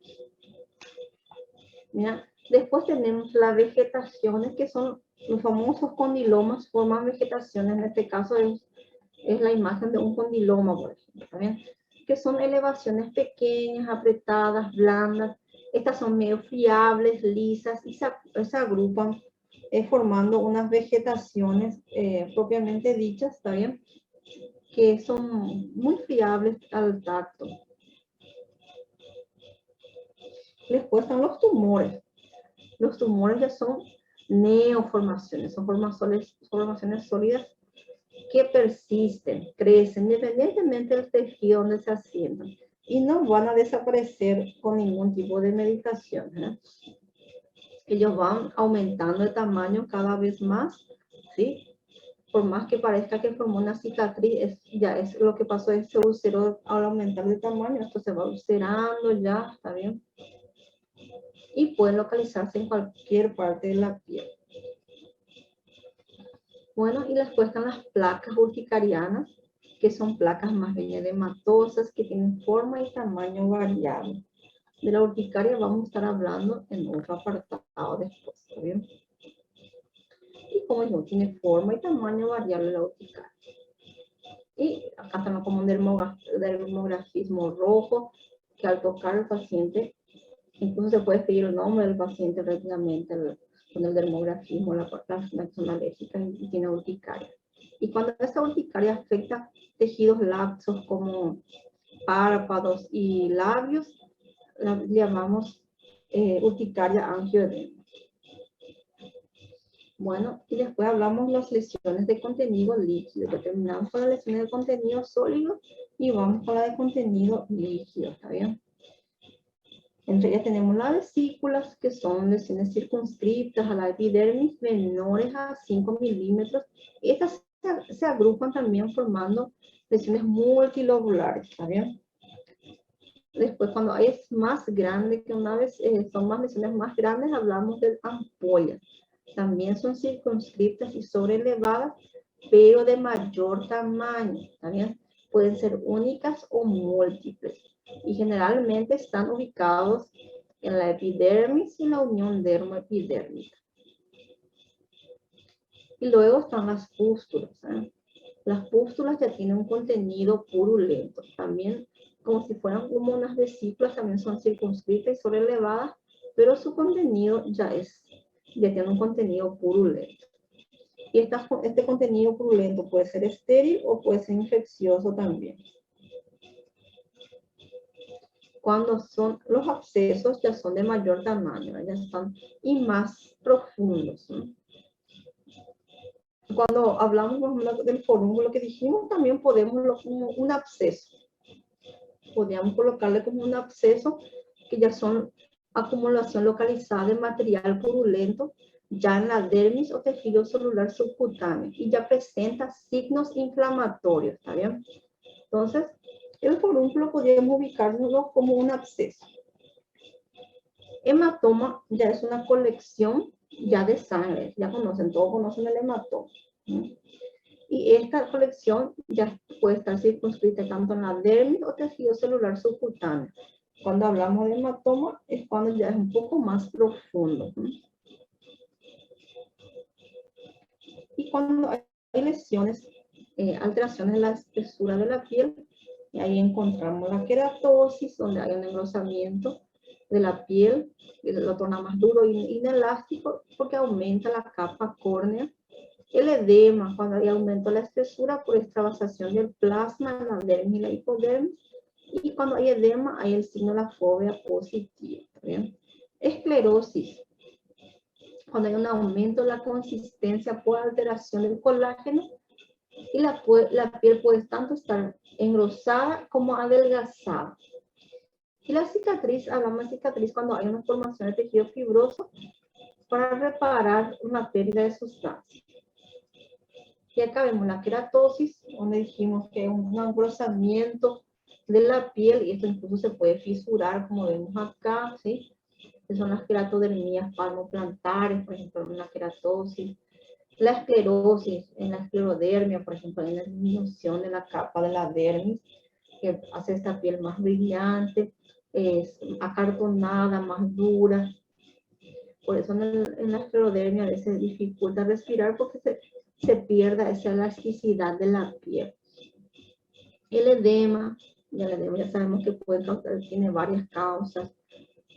Mira, después tenemos las vegetaciones que son los famosos condilomas, forman vegetaciones, en este caso es la imagen de un condiloma, por ejemplo, ¿está bien? Que son elevaciones pequeñas, apretadas, blandas. Estas son medio friables, lisas y se agrupan formando unas vegetaciones propiamente dichas, ¿está bien? Que son muy friables al tacto. Después están los tumores. Los tumores ya son neoformaciones, son formaciones sólidas que persisten, crecen, independientemente del tejido donde se asientan, y no van a desaparecer con ningún tipo de medicación, ¿eh? Ellos van aumentando de tamaño cada vez más, ¿sí? Por más que parezca que formó una cicatriz, ya es lo que pasó, es que se ulceró al aumentar de tamaño, esto se va ulcerando ya, ¿está bien? Y pueden localizarse en cualquier parte de la piel. Bueno, y después están las placas urticarianas, que son placas más bien edematosas, que tienen forma y tamaño variable. De la urticaria vamos a estar hablando en otro apartado después, ¿está bien? Y como digo, tiene forma y tamaño variable la urticaria. Y acá tenemos como un dermografismo rojo, que al tocar al paciente, incluso se puede pedir el nombre del paciente rápidamente con el dermografismo, la reacción alérgica y tiene urticaria. Y cuando esta urticaria afecta tejidos laxos como párpados y labios, la llamamos urticaria angioedema. Bueno, y después hablamos de las lesiones de contenido líquido, que terminamos con las lesiones de contenido sólido y vamos con la de contenido líquido, ¿está bien? Entre ellas tenemos las vesículas, que son lesiones circunscritas a la epidermis menores a 5 milímetros. Estas se agrupan también formando lesiones multilobulares, ¿está bien? Después, cuando es más grande que una vez, son más lesiones más grandes, hablamos de ampollas. También son circunscritas y sobreelevadas, pero de mayor tamaño, ¿está bien? Pueden ser únicas o múltiples. Y generalmente están ubicados en la epidermis y la unión dermoepidérmica. Y luego están las pústulas, ¿eh? Las pústulas ya tienen un contenido purulento. También, como si fueran como unas vesículas, también son circunscritas y sobreelevadas, pero su contenido ya tiene un contenido purulento. Y este contenido purulento puede ser estéril o puede ser infeccioso también. Cuando son los abscesos, ya son de mayor tamaño, ya están y más profundos, ¿no? Cuando hablamos del forúnculo que dijimos, también podemos como un absceso. Podríamos colocarle como un absceso, que ya son acumulación localizada de material purulento ya en la dermis o tejido celular subcutáneo y ya presenta signos inflamatorios, ¿está bien? Entonces, el forúnculo podríamos ubicarlo como un absceso. Hematoma ya es una colección ya de sangre, ya conocen, todos conocen el hematoma. Y esta colección ya puede estar circunscrita tanto en la dermis o tejido celular subcutáneo. Cuando hablamos de hematoma es cuando ya es un poco más profundo. Y cuando hay lesiones, alteraciones en la espesura de la piel, y ahí encontramos la queratosis, donde hay un engrosamiento de la piel, que lo torna más duro y inelástico porque aumenta la capa córnea. El edema, cuando hay aumento de la espesura por extravasación del plasma en la dermis y la hipodermis. Y cuando hay edema, hay el signo de la fobia positiva. ¿Bien? Esclerosis, cuando hay un aumento de la consistencia por alteración del colágeno y la piel puede tanto estar engrosada como adelgazada. Y la cicatriz, hablamos de cicatriz cuando hay una formación de tejido fibroso para reparar una pérdida de sustancia. Y acá vemos la queratosis, donde dijimos que es un engrosamiento de la piel y esto incluso se puede fisurar, como vemos acá, ¿sí? Que son las queratodermias palmoplantares, por ejemplo, en la queratosis. La esclerosis, en la esclerodermia, por ejemplo, hay una disminución de la capa de la dermis, que hace esta piel más brillante, es acartonada, más dura. Por eso en la esclerodermia a veces dificulta respirar porque se pierda esa elasticidad de la piel. El edema ya sabemos que puede causar, tiene varias causas,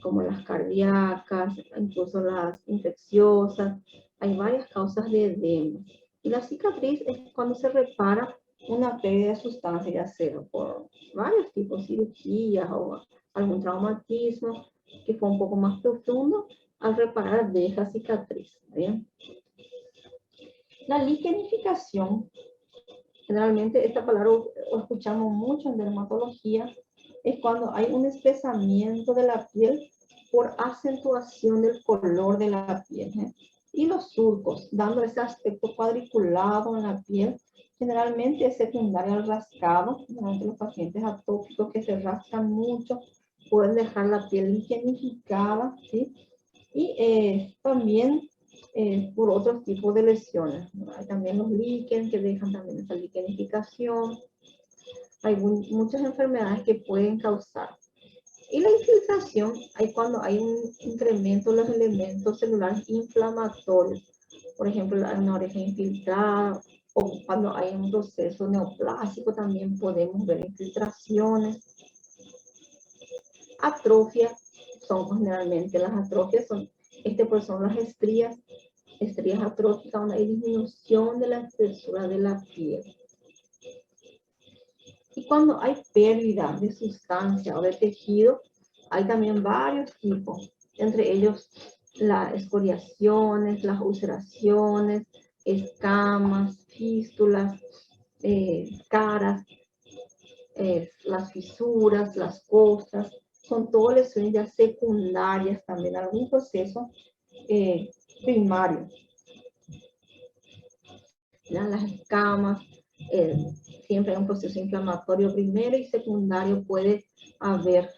como las cardíacas, incluso las infecciosas. Hay varias causas de edema. Y la cicatriz es cuando se repara una pérdida de sustancia, ya sea por varios tipos de cirugías o algún traumatismo que fue un poco más profundo. Al reparar deja cicatriz. ¿Bien? La liquenificación, generalmente esta palabra lo escuchamos mucho en dermatología, es cuando hay un espesamiento de la piel por acentuación del color de la piel. Y los surcos, dando ese aspecto cuadriculado en la piel, generalmente es secundario al rascado. Generalmente los pacientes atópicos que se rascan mucho pueden dejar la piel liquenificada, ¿sí? Y también por otros tipos de lesiones. Hay también los líquenes que dejan también esa liquenificación. Hay muchas enfermedades que pueden causar. Y la infiltración, hay cuando hay un incremento de los elementos celulares inflamatorios. Por ejemplo, hay una oreja infiltrada o cuando hay un proceso neoplásico también podemos ver infiltraciones. Atrofia, son generalmente las atrofias, son las estrías atróficas, donde hay disminución de la espesura de la piel. Y cuando hay pérdida de sustancia o de tejido, hay también varios tipos, entre ellos las escoriaciones, las ulceraciones, escamas, fístulas, caras, las fisuras, las costras, son todas lesiones ya secundarias también, algún proceso primario. Las escamas, siempre hay un proceso inflamatorio primero y secundario, puede haber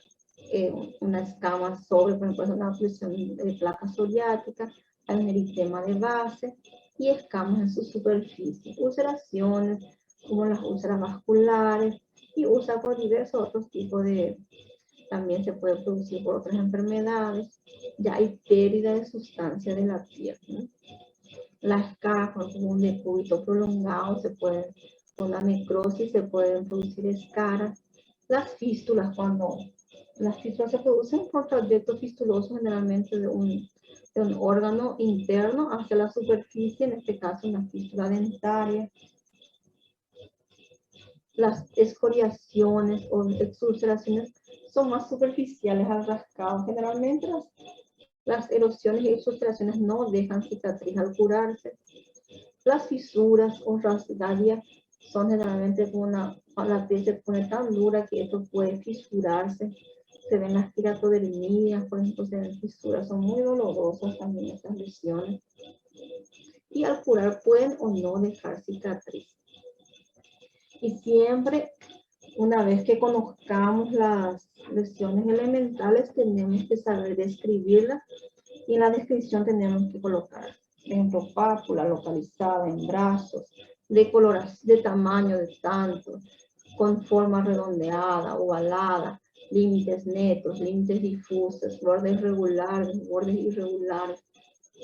una escama sobre, por ejemplo, una oclusión de placa psoriática, hay un eritema de base y escamas en su superficie, ulceraciones como las úlceras vasculares y úlceras por diversos otros tipos de, también se puede producir por otras enfermedades. Ya hay pérdida de sustancia de la piel, ¿no? Las caras con un decúbito prolongado, con la necrosis se pueden producir escaras. Las fístulas, cuando las fístulas se producen por trayecto fistuloso generalmente de un órgano interno hacia la superficie, en este caso una fístula dentaria. Las escoriaciones o exulceraciones son más superficiales al rascado. Generalmente las erosiones y exulceraciones no dejan cicatriz al curarse. Las fisuras o rasgadias son generalmente cuando la piel se pone tan dura que esto puede fisurarse. se ven las queratodermias, por ejemplo, se ven fisuras, son muy dolorosas también estas lesiones. Y al curar pueden o no dejar cicatriz. Y siempre, una vez que conozcamos las lesiones elementales, tenemos que saber describirlas y en la descripción tenemos que colocar, por ejemplo, pápula localizada en brazos, de coloración, de tamaño de tanto, con forma redondeada, ovalada, límites netos, límites difusos, bordes regulares, bordes irregulares,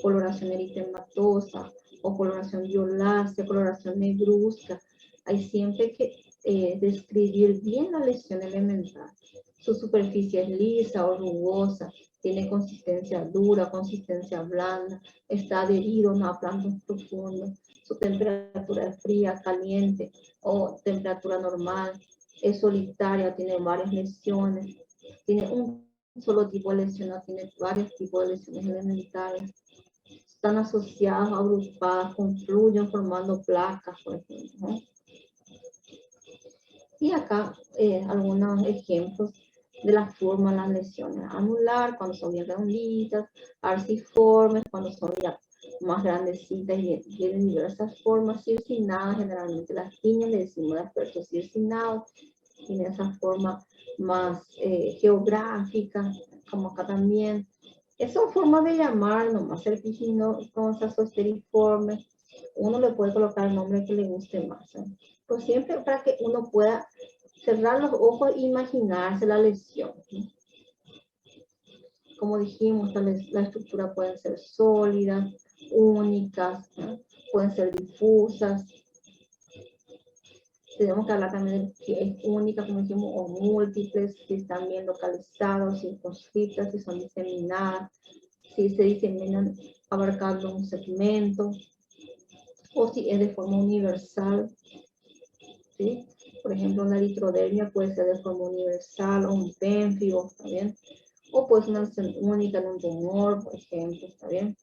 coloración eritematosa o coloración violácea, coloración negruzca. Hay siempre que describir bien la lesión elemental. Su superficie es lisa o rugosa, tiene consistencia dura, consistencia blanda, está adherido a plantos profundos, su temperatura es fría, caliente o temperatura normal, es solitaria, tiene varias lesiones, tiene un solo tipo de lesión, no tiene varios tipos de lesiones elementales, están asociadas, agrupadas, confluyen formando placas, por ejemplo, ¿no? Y acá algunos ejemplos de la forma de las lesiones anular, cuando son bien redonditas, arciformes, cuando son ya más grandecitas y tienen diversas formas, circinadas, generalmente las tiñas, le decimos de asperso circinado, tiene esa forma más geográfica, como acá también. Son formas de llamar, nomás serpiginosas o esteriformes. Uno le puede colocar el nombre que le guste más, ¿eh? Pues siempre para que uno pueda cerrar los ojos e imaginarse la lesión, ¿no? Como dijimos, la estructura pueden ser sólidas, únicas, ¿no? Pueden ser difusas. Tenemos que hablar también de si es única, como dijimos, o múltiples, si están bien localizadas, circunscritas, si son diseminadas, si se diseminan abarcando un segmento, o si es de forma universal, ¿sí? Por ejemplo, una eritrodermia puede ser de forma universal, o un pénfigo, ¿está bien? O puede ser una lesión única en un tumor, por ejemplo, ¿está bien?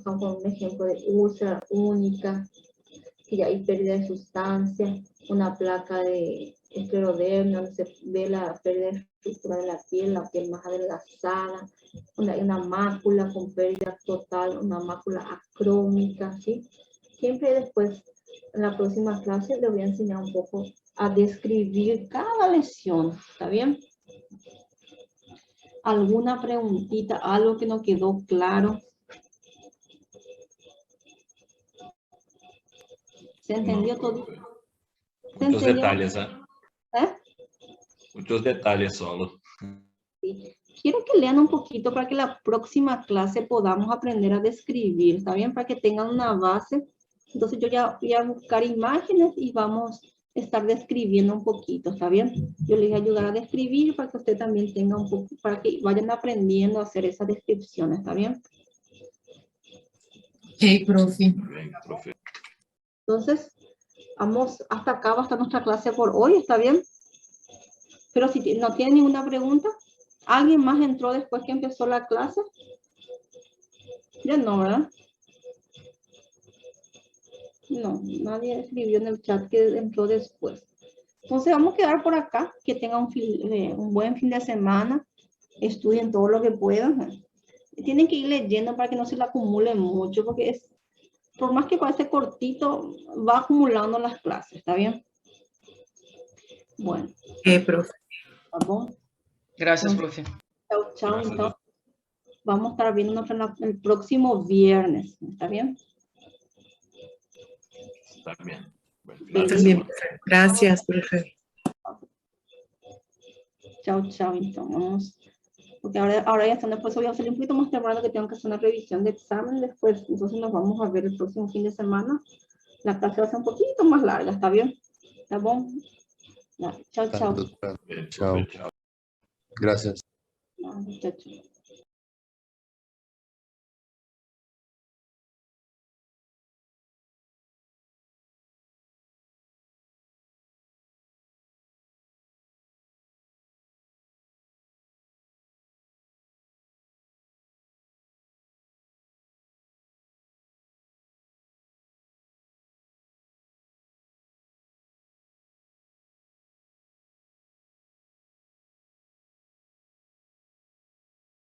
Como un ejemplo de úlcera única, que ya hay pérdida de sustancia, una placa de esclerodermia, donde se ve la pérdida de estructura de la piel más adelgazada, una mácula con pérdida total, una mácula acrómica, ¿sí? Siempre después, en la próxima clase, les voy a enseñar un poco a describir cada lesión, ¿está bien? ¿Alguna preguntita, algo que no quedó claro? ¿Se entendió todo? Muchos detalles, ¿eh? ¿Eh? Muchos detalles solo. Sí. Quiero que lean un poquito para que la próxima clase podamos aprender a describir, ¿está bien? Para que tengan una base. Entonces yo ya voy a buscar imágenes y vamos a estar describiendo un poquito, ¿está bien? Yo les voy a ayudar a describir para que usted también tenga un poco, para que vayan aprendiendo a hacer esa descripción, ¿está bien? Ok, profe. Bien, profe. Entonces, vamos hasta acá, va a estar nuestra clase por hoy, ¿está bien? Pero si no tiene ninguna pregunta, ¿alguien más entró después que empezó la clase? Ya no, ¿verdad? No, nadie escribió en el chat que entró después. Entonces vamos a quedar por acá, que tengan un buen fin de semana, estudien todo lo que puedan. Tienen que ir leyendo para que no se le acumule mucho, porque es, por más que parece cortito, va acumulando las clases, ¿está bien? Bueno. Profe. ¿Está Gracias, profe. Chao, chao. Gracias. Entonces, vamos a estar viéndonos el próximo viernes, ¿está bien? Está bien. Buen fin de Feliz. También, semana. profe. Gracias, profe. Chao, chao. Entonces, vamos. Porque ahora ya están, después voy a salir un poquito más temprano que tengo que hacer una revisión de examen después. Entonces nos vamos a ver el próximo fin de semana. La clase va a ser un poquito más larga, ¿está bien? ¿Está bueno? Ya, chao, chao. Bien, Chao. profe, chao. Gracias. Chao, chao.